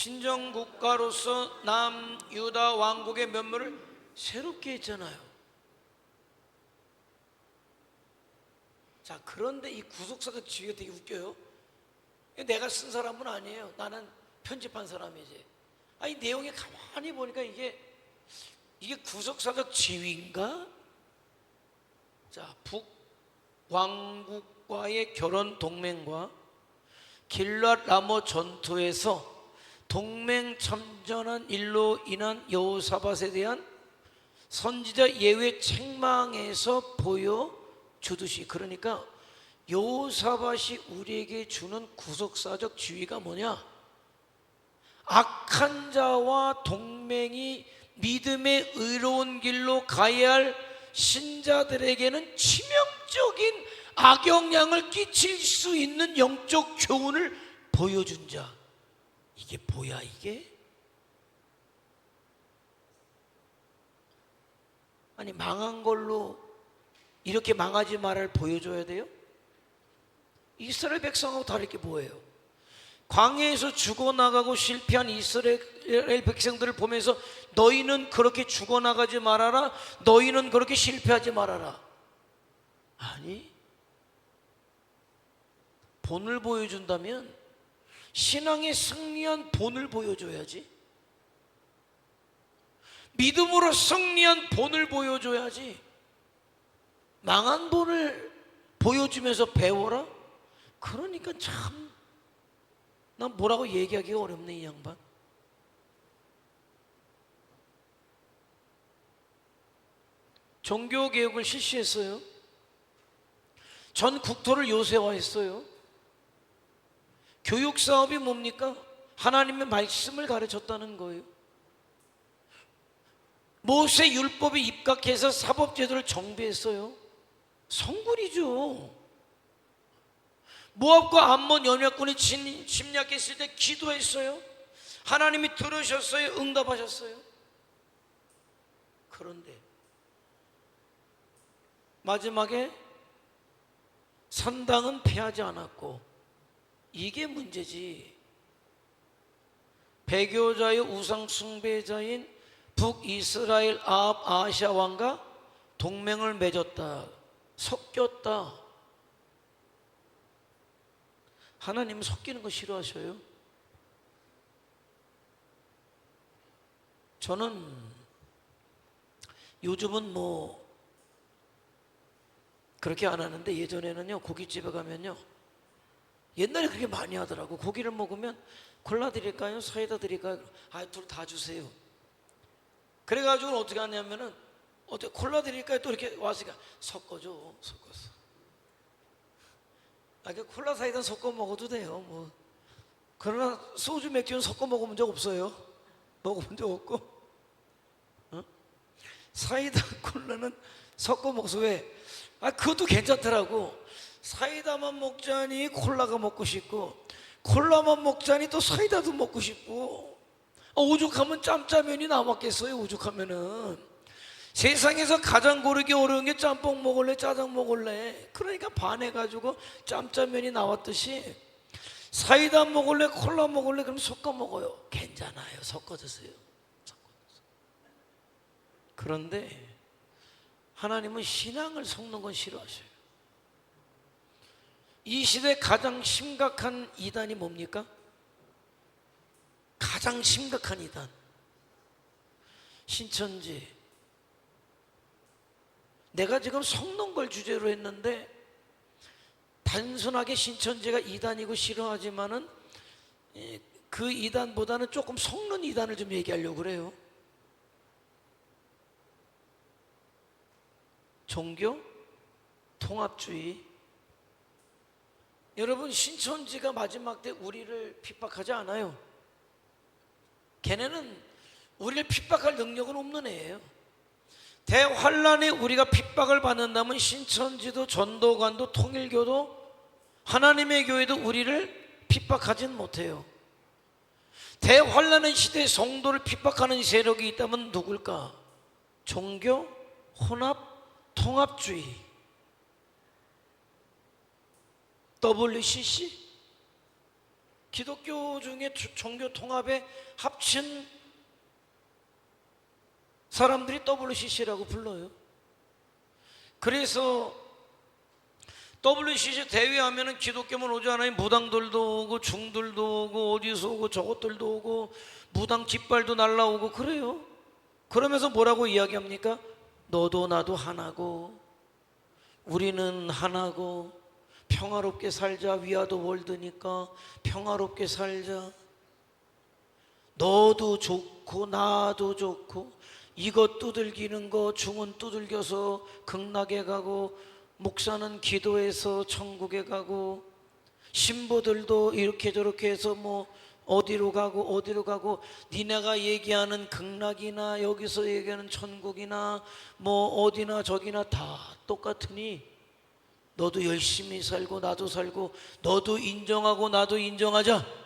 신정국가로서 남유다 왕국의 면모를 새롭게 했잖아요. 자, 그런데 이 구속사적 지위가 되게 웃겨요. 내가 쓴 사람은 아니에요. 나는 편집한 사람이지. 아니, 내용에 가만히 보니까 이게 구속사적 지위인가? 자, 북왕국과의 결혼 동맹과 길랏 라모 전투에서 동맹 참전한 일로 인한 여호사밧에 대한 선지자 예외 책망에서 보여주듯이, 그러니까 여호사밧이 우리에게 주는 구속사적 지위가 뭐냐? 악한 자와 동맹이 믿음의 의로운 길로 가야 할 신자들에게는 치명적인 악영향을 끼칠 수 있는 영적 교훈을 보여준 자. 이게 뭐야 이게? 아니, 망한 걸로 이렇게 망하지 말을 보여줘야 돼요? 이스라엘 백성하고 다를 게 뭐예요? 광야에서 죽어나가고 실패한 이스라엘 백성들을 보면서 너희는 그렇게 죽어나가지 말아라, 너희는 그렇게 실패하지 말아라. 아니, 본을 보여준다면 신앙의 승리한 본을 보여줘야지. 믿음으로 승리한 본을 보여줘야지. 망한 본을 보여주면서 배워라? 그러니까 참, 난 뭐라고 얘기하기가 어렵네 이 양반. 종교개혁을 실시했어요. 전 국토를 요새화했어요. 교육사업이 뭡니까? 하나님의 말씀을 가르쳤다는 거예요. 모세 율법에 입각해서 사법제도를 정비했어요. 성군이죠. 모압과 암몬 연합군이 침략했을 때 기도했어요. 하나님이 들으셨어요? 응답하셨어요? 그런데 마지막에 산당은 패하지 않았고, 이게 문제지. 배교자의 우상 숭배자인 북이스라엘 아합 아시아 왕과 동맹을 맺었다. 섞였다. 하나님은 섞이는 거 싫어하셔요. 저는 요즘은 뭐 그렇게 안 하는데, 예전에는요, 고깃집에 가면요, 옛날에 그렇게 많이 하더라고. 고기를 먹으면 콜라 드릴까요? 사이다 드릴까요? 아, 둘 다 주세요. 그래가지고 어떻게 하냐면은, 어떻게 콜라 드릴까요? 또 이렇게 왔으니까 섞어줘. 섞었어. 아, 그 콜라 사이다 섞어 먹어도 돼요. 뭐. 그러나 소주 맥주는 섞어 먹어본 적 없어요. 먹어본 적 없고. 어? 사이다 콜라는 섞어 먹어서 왜? 아, 그것도 괜찮더라고. 사이다만 먹자니 콜라가 먹고 싶고, 콜라만 먹자니 또 사이다도 먹고 싶고. 오죽하면 짬짜면이 남았겠어요. 오죽하면은 세상에서 가장 고르기 어려운 게 짬뽕 먹을래 짜장 먹을래, 그러니까 반해가지고 짬짜면이 나왔듯이, 사이다 먹을래 콜라 먹을래 그럼 섞어 먹어요. 괜찮아요. 섞어 드세요. 그런데 하나님은 신앙을 섞는 건 싫어하셔요. 이 시대 가장 심각한 이단이 뭡니까? 가장 심각한 이단, 신천지. 내가 지금 섞는 걸 주제로 했는데, 단순하게 신천지가 이단이고 싫어하지만은 그 이단보다는 조금 섞는 이단을 좀 얘기하려고 그래요. 종교 통합주의. 여러분, 신천지가 마지막 때 우리를 핍박하지 않아요. 걔네는 우리를 핍박할 능력은 없는 애예요. 대환란에 우리가 핍박을 받는다면 신천지도 전도관도 통일교도 하나님의 교회도 우리를 핍박하지는 못해요. 대환란의 시대에 성도를 핍박하는 세력이 있다면 누굴까? 종교 혼합 통합주의, WCC. 기독교 중에 종교 통합에 합친 사람들이 WCC라고 불러요. 그래서 WCC 대회하면은 기독교만 오지 않아요. 무당들도 오고 중들도 오고 어디서 오고 저것들도 오고 무당 깃발도 날라오고 그래요. 그러면서 뭐라고 이야기합니까? 너도 나도 하나고 우리는 하나고 평화롭게 살자. 위아더 월드니까 평화롭게 살자. 너도 좋고 나도 좋고 이것 두들기는 거 중은 두들겨서 극락에 가고 목사는 기도해서 천국에 가고 신부들도 이렇게 저렇게 해서 뭐 어디로 가고 니네가 얘기하는 극락이나 여기서 얘기하는 천국이나 뭐 어디나 저기나 다 똑같으니 너도 열심히 살고 나도 살고 너도 인정하고 나도 인정하자.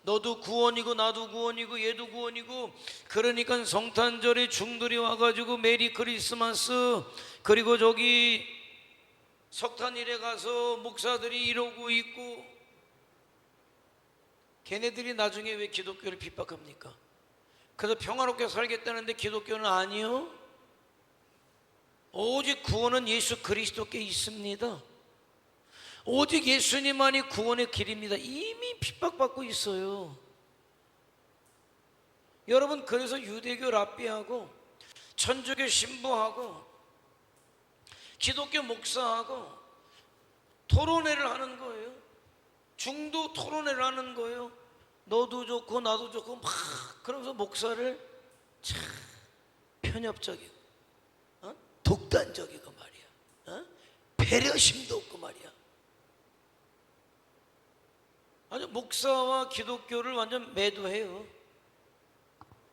너도 구원이고 나도 구원이고 얘도 구원이고. 그러니까 성탄절에 중들이 와가지고 메리 크리스마스 그리고 저기 석탄일에 가서 목사들이 이러고 있고 걔네들이 나중에 왜 기독교를 핍박합니까? 그래서 평화롭게 살겠다는데 기독교는 아니요. 오직 구원은 예수 그리스도께 있습니다. 오직 예수님만이 구원의 길입니다. 이미 핍박받고 있어요. 여러분, 그래서 유대교 랍비하고 천주교 신부하고 기독교 목사하고 토론회를 하는 거예요. 중도 토론회를 하는 거예요. 너도 좋고 나도 좋고 막 그러면서 목사를 참 편협적이고 독단적이고 말이야. 배려심도 없고 말이야. 아주 목사와 기독교를 완전 매도해요.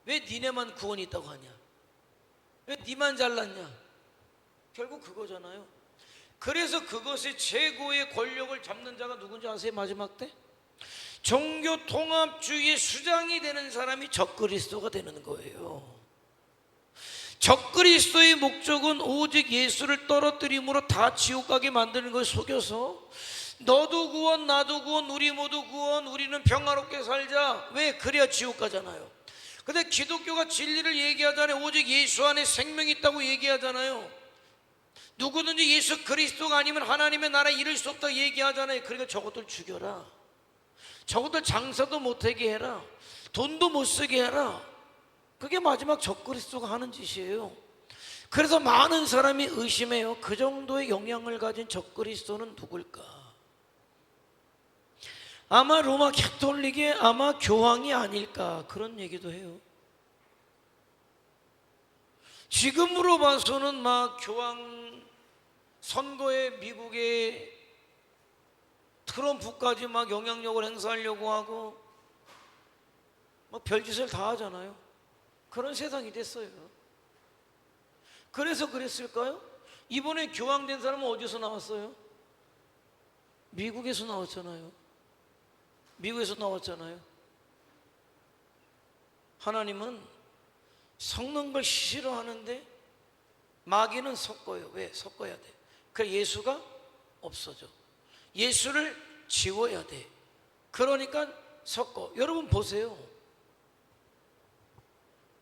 왜 니네만 구원이 있다고 하냐? 왜 니만 잘났냐? 결국 그거잖아요. 그래서 그것의 최고의 권력을 잡는 자가 누군지 아세요? 마지막 때? 종교 통합주의의 수장이 되는 사람이 적그리스도가 되는 거예요. 적그리스도의 목적은 오직 예수를 떨어뜨림으로 다 지옥 가게 만드는 걸 속여서 너도 구원 나도 구원 우리 모두 구원 우리는 평화롭게 살자. 왜? 그래야 지옥 가잖아요. 근데 기독교가 진리를 얘기하잖아요. 오직 예수 안에 생명이 있다고 얘기하잖아요. 누구든지 예수 그리스도가 아니면 하나님의 나라에 이를 수 없다고 얘기하잖아요. 그러니까 저것들 죽여라. 저것들 장사도 못하게 해라. 돈도 못 쓰게 해라. 그게 마지막 적그리스도가 하는 짓이에요. 그래서 많은 사람이 의심해요. 그 정도의 영향을 가진 적그리스도는 누굴까? 아마 로마 캐톨릭의 아마 교황이 아닐까 그런 얘기도 해요. 지금으로 봐서는 막 교황 선거에 미국의 트럼프까지 막 영향력을 행사하려고 하고 막 별짓을 다 하잖아요. 그런 세상이 됐어요. 그래서 그랬을까요? 이번에 교황 된 사람은 어디서 나왔어요? 미국에서 나왔잖아요. 미국에서 나왔잖아요. 하나님은 섞는 걸 싫어하는데 마귀는 섞어요. 왜? 섞어야 돼. 그래서 예수가 없어져. 예수를 지워야 돼. 그러니까 섞어. 여러분 보세요.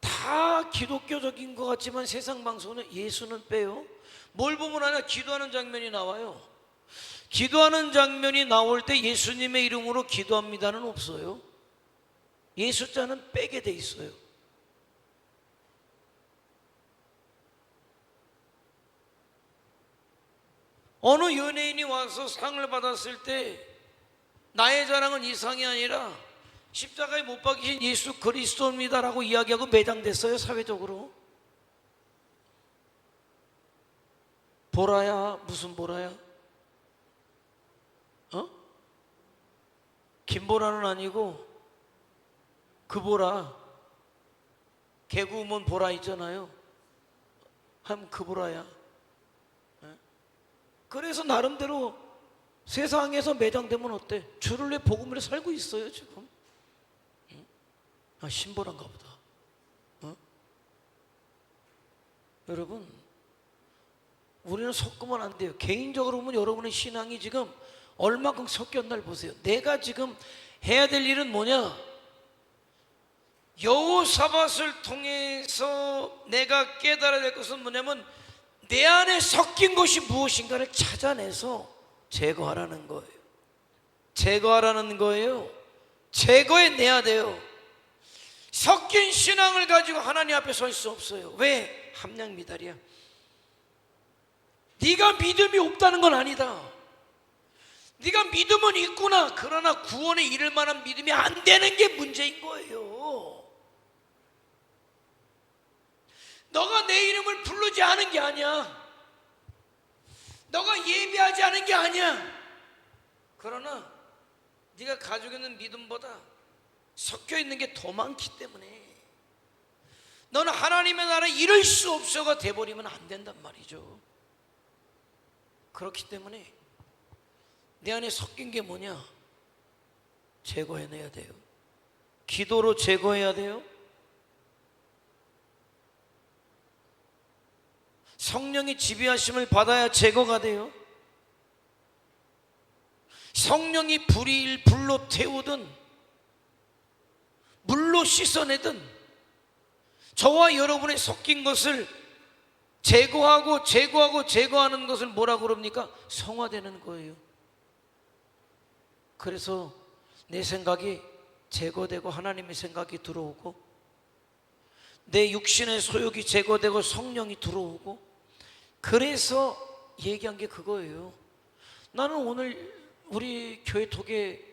다 기독교적인 것 같지만 세상 방송은 예수는 빼요. 뭘 보면 하나 기도하는 장면이 나와요. 기도하는 장면이 나올 때 예수님의 이름으로 기도합니다는 없어요. 예수자는 빼게 돼 있어요. 어느 연예인이 와서 상을 받았을 때 나의 자랑은 이 상이 아니라 십자가에 못 박히신 예수 그리스도입니다라고 이야기하고 매장됐어요. 사회적으로. 보라야. 무슨 보라야? 김보라는 아니고 그 보라. 개구먼 보라 있잖아요. 한 그 보라야. 그래서 나름대로 세상에서 매장되면 어때? 주를 위해 복음을 살고 있어요 지금. 아, 신보란가 보다. 여러분, 우리는 섞으면 안 돼요. 개인적으로 보면 여러분의 신앙이 지금 얼마큼 섞였날 보세요. 내가 지금 해야 될 일은 뭐냐? 여호사밧을 통해서 내가 깨달아야 될 것은 뭐냐면 내 안에 섞인 것이 무엇인가를 찾아내서 제거하라는 거예요. 제거하라는 거예요. 제거해내야 돼요. 섞인 신앙을 가지고 하나님 앞에 설 수 없어요. 왜? 함량 미달이야. 네가 믿음이 없다는 건 아니다. 네가 믿음은 있구나. 그러나 구원에 이를 만한 믿음이 안 되는 게 문제인 거예요. 너가 내 이름을 부르지 않은 게 아니야. 너가 예배하지 않은 게 아니야. 그러나 네가 가지고 있는 믿음보다 섞여 있는 게 더 많기 때문에 너는 하나님의 나라에 이룰 수 없어가 돼버리면 안 된단 말이죠. 그렇기 때문에 내 안에 섞인 게 뭐냐? 제거해내야 돼요. 기도로 제거해야 돼요. 성령의 지배하심을 받아야 제거가 돼요. 성령이 불로 태우든 물로 씻어내든 저와 여러분의 섞인 것을 제거하는 것을 뭐라고 그럽니까? 성화되는 거예요. 그래서 내 생각이 제거되고 하나님의 생각이 들어오고 내 육신의 소욕이 제거되고 성령이 들어오고, 그래서 얘기한 게 그거예요. 나는 오늘 우리 교회 톡에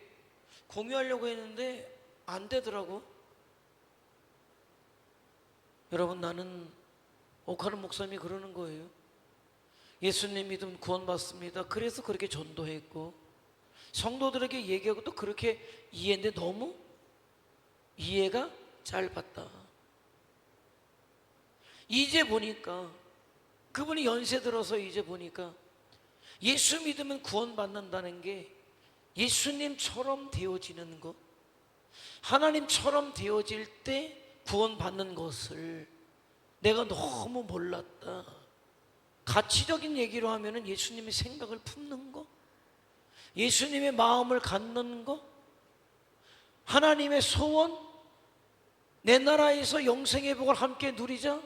공유하려고 했는데 안 되더라고. 여러분, 나는 옥하는 목사님이 그러는 거예요. 예수님 믿으면 구원받습니다. 그래서 그렇게 전도했고 성도들에게 얘기하고 또 그렇게 이해했는데 너무 이해가 짧았다. 이제 보니까, 그분이 연세 들어서 이제 보니까 예수 믿으면 구원받는다는 게 예수님처럼 되어지는 것, 하나님처럼 되어질 때 구원받는 것을 내가 너무 몰랐다. 가치적인 얘기로 하면은 예수님의 생각을 품는 거, 예수님의 마음을 갖는 거, 하나님의 소원, 내 나라에서 영생의 복을 함께 누리자,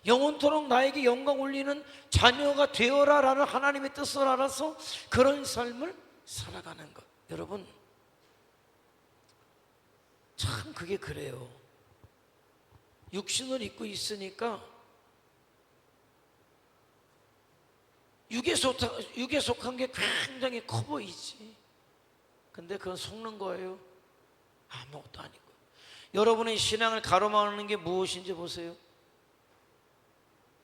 영원토록 나에게 영광 올리는 자녀가 되어라 라는 하나님의 뜻을 알아서 그런 삶을 살아가는 것. 여러분, 참 그게 그래요. 육신을 입고 있으니까 육에 속한 게 굉장히 커 보이지. 근데 그건 속는 거예요. 아무것도 아니고. 여러분의 신앙을 가로막는 게 무엇인지 보세요.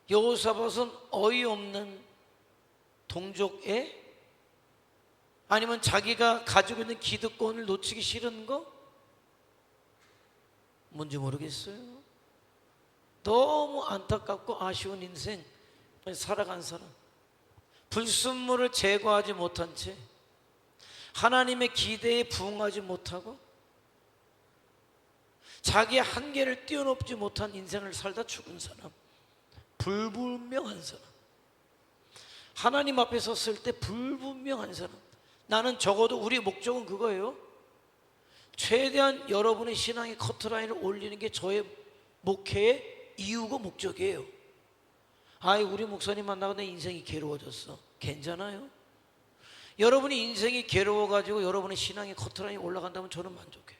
여호사밧은 어이없는 동족애, 아니면 자기가 가지고 있는 기득권을 놓치기 싫은 거? 뭔지 모르겠어요. 너무 안타깝고 아쉬운 인생 살아간 사람, 불순물을 제거하지 못한 채 하나님의 기대에 부응하지 못하고 자기의 한계를 뛰어넘지 못한 인생을 살다 죽은 사람, 불분명한 사람, 하나님 앞에 섰을 때 불분명한 사람. 나는 적어도 우리 목적은 그거예요. 최대한 여러분의 신앙의 커트라인을 올리는 게 저의 목회의 이유고 목적이에요. 아이, 우리 목사님 만나고 내 인생이 괴로워졌어. 괜찮아요. 여러분이 인생이 괴로워가지고 여러분의 신앙의 커트라인이 올라간다면 저는 만족해요.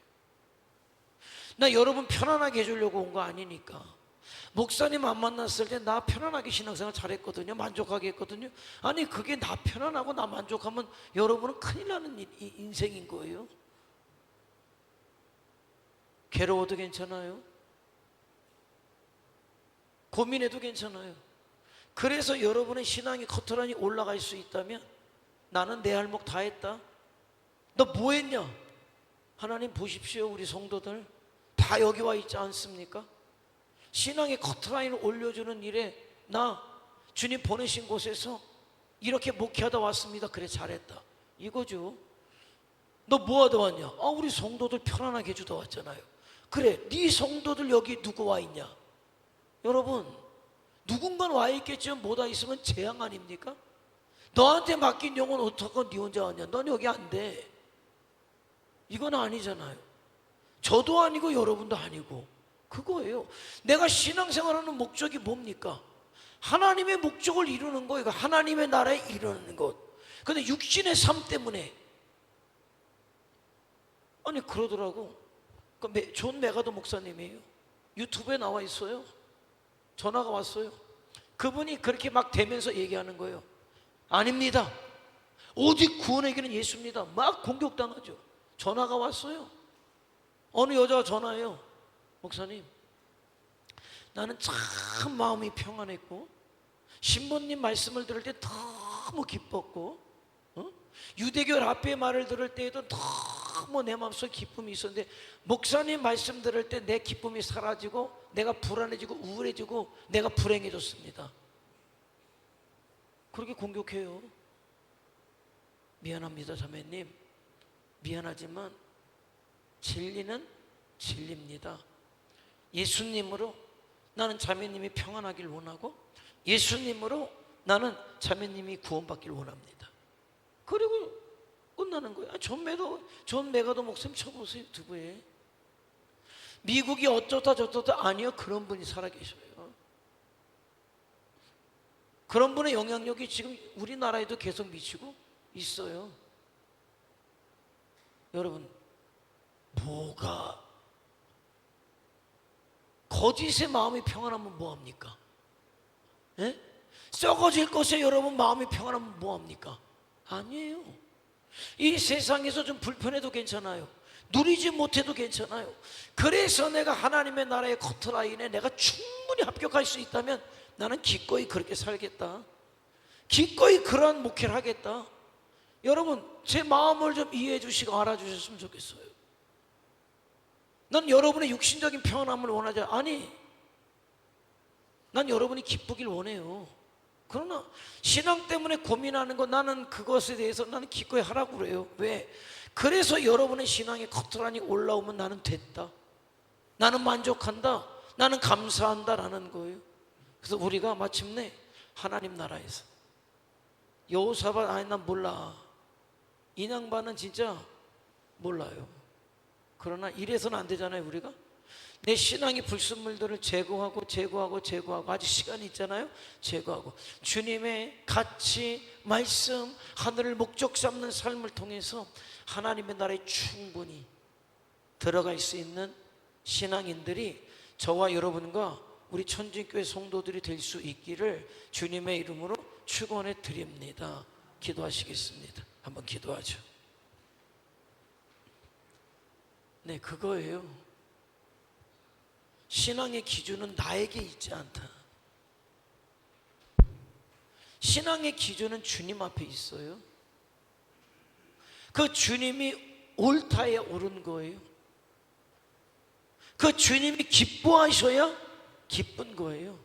나 여러분 편안하게 해주려고 온 거 아니니까. 목사님 안 만났을 때 나 편안하게 신앙생활 잘했거든요. 만족하게 했거든요. 아니, 그게 나 편안하고 나 만족하면 여러분은 큰일 나는 인생인 거예요. 괴로워도 괜찮아요. 고민해도 괜찮아요. 그래서 여러분의 신앙의 커트라인이 올라갈 수 있다면 나는 내 할 몫 다 했다. 너 뭐 했냐? 하나님 보십시오. 우리 성도들 다 여기 와 있지 않습니까? 신앙의 커트라인을 올려주는 일에 나 주님 보내신 곳에서 이렇게 목회하다 왔습니다. 그래, 잘했다. 이거죠. 너 뭐 하다 왔냐? 우리 성도들 편안하게 해주다 왔잖아요. 그래, 네 성도들 여기 누구 와 있냐? 여러분, 누군가는 와 있겠지만 못 와 있으면 재앙 아닙니까? 너한테 맡긴 영혼 어떡하고 네 혼자 하냐? 넌 여기 안 돼. 이건 아니잖아요. 저도 아니고 여러분도 아니고 그거예요. 내가 신앙생활하는 목적이 뭡니까? 하나님의 목적을 이루는 거예요. 하나님의 나라에 이루는 것. 근데 육신의 삶 때문에 아니 그러더라고. 존 메가더 목사님이에요. 유튜브에 나와 있어요. 전화가 왔어요. 그분이 그렇게 막 대면서 얘기하는 거예요. 아닙니다. 오직 구원의 길은 예수입니다. 막 공격당하죠. 전화가 왔어요. 어느 여자가 전화해요. 목사님, 나는 참 마음이 평안했고 신부님 말씀을 들을 때 너무 기뻤고 유대교 라삐의 말을 들을 때에도 너무 내 마음속에 기쁨이 있었는데 목사님 말씀 들을 때 내 기쁨이 사라지고 내가 불안해지고 우울해지고 내가 불행해졌습니다. 그렇게 공격해요. 미안합니다 자매님, 미안하지만 진리는 진리입니다. 예수님으로 나는 자매님이 평안하길 원하고 예수님으로 나는 자매님이 구원받길 원합니다. 그리고 끝나는 거예요. 존 메가더 목사님 쳐보세요. 유튜브에. 미국이 어쩌다 저쩌다 아니요, 그런 분이 살아계셔요. 그런 분의 영향력이 지금 우리나라에도 계속 미치고 있어요. 여러분, 뭐가 거짓의 마음이 평안하면 뭐합니까? 예? 썩어질 것에 여러분 마음이 평안하면 뭐합니까? 아니에요. 이 세상에서 좀 불편해도 괜찮아요. 누리지 못해도 괜찮아요. 그래서 내가 하나님의 나라의 커트라인에 내가 충분히 합격할 수 있다면 나는 기꺼이 그렇게 살겠다. 기꺼이 그러한 목회를 하겠다. 여러분, 제 마음을 좀 이해해 주시고 알아주셨으면 좋겠어요. 난 여러분의 육신적인 평안함을 원하지 아니, 난 여러분이 기쁘길 원해요. 그러나 신앙 때문에 고민하는 거 나는 그것에 대해서 나는 기꺼이 하라고 그래요. 왜? 그래서 여러분의 신앙의 커트라인이 올라오면 나는 됐다, 나는 만족한다, 나는 감사한다라는 거예요. 그래서 우리가 마침내 하나님 나라에서 여호사밧, 아니 난 몰라, 이 양반은 진짜 몰라요. 그러나 이래서는 안 되잖아요. 우리가 내 신앙의 불순물들을 제거하고 아직 시간이 있잖아요. 제거하고 주님의 가치, 말씀, 하늘을 목적 삼는 삶을 통해서 하나님의 나라에 충분히 들어갈 수 있는 신앙인들이 저와 여러분과 우리 천진교회 성도들이 될 수 있기를 주님의 이름으로 축원해 드립니다. 기도하시겠습니다. 한번 기도하죠. 네, 그거예요. 신앙의 기준은 나에게 있지 않다. 신앙의 기준은 주님 앞에 있어요. 그 주님이 옳다에 옳은 거예요. 그 주님이 기뻐하셔야 기쁜 거예요.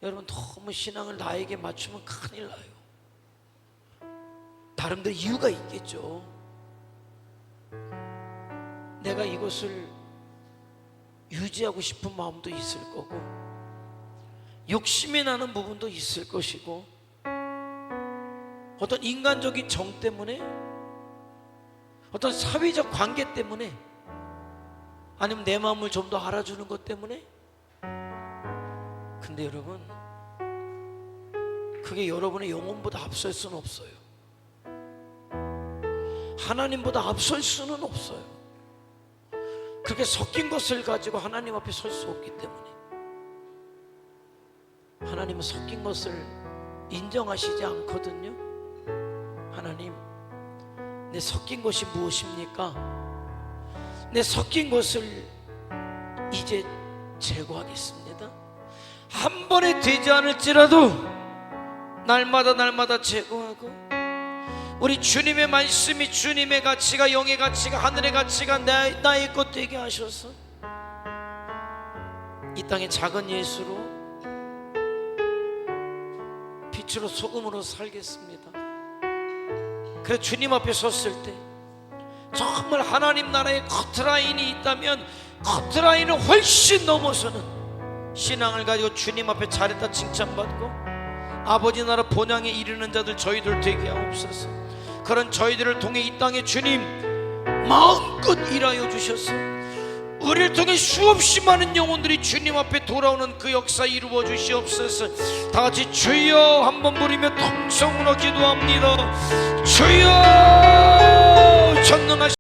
여러분, 너무 신앙을 나에게 맞추면 큰일 나요. 나름대로 이유가 있겠죠. 내가 이것을 유지하고 싶은 마음도 있을 거고 욕심이 나는 부분도 있을 것이고 어떤 인간적인 정 때문에 어떤 사회적 관계 때문에 아니면 내 마음을 좀 더 알아주는 것 때문에. 근데 여러분, 그게 여러분의 영혼보다 앞설 수는 없어요. 하나님보다 앞설 수는 없어요. 그렇게 섞인 것을 가지고 하나님 앞에 설 수 없기 때문에. 하나님은 섞인 것을 인정하시지 않거든요. 하나님, 내 섞인 것이 무엇입니까? 내 섞인 것을 이제 제거하겠습니다. 한 번에 되지 않을지라도 날마다 제거하고 우리 주님의 말씀이 주님의 가치가, 영의 가치가, 하늘의 가치가 나의 것 되게 하셔서 이 땅의 작은 예수로, 빛으로 소금으로 살겠습니다. 그래서 주님 앞에 섰을 때 정말 하나님 나라의 커트라인이 있다면 커트라인을 훨씬 넘어서는 신앙을 가지고 주님 앞에 잘했다 칭찬받고 아버지 나라 본향에 이르는 자들 저희들 되게 하옵소서. 그런 저희들을 통해 이 땅에 주님 마음껏 일하여 주셔서 우리를 통해 수없이 많은 영혼들이 주님 앞에 돌아오는 그 역사 이루어 주시옵소서. 다 같이 주여 한번 부르며 통성으로 기도합니다. 주여 전능하신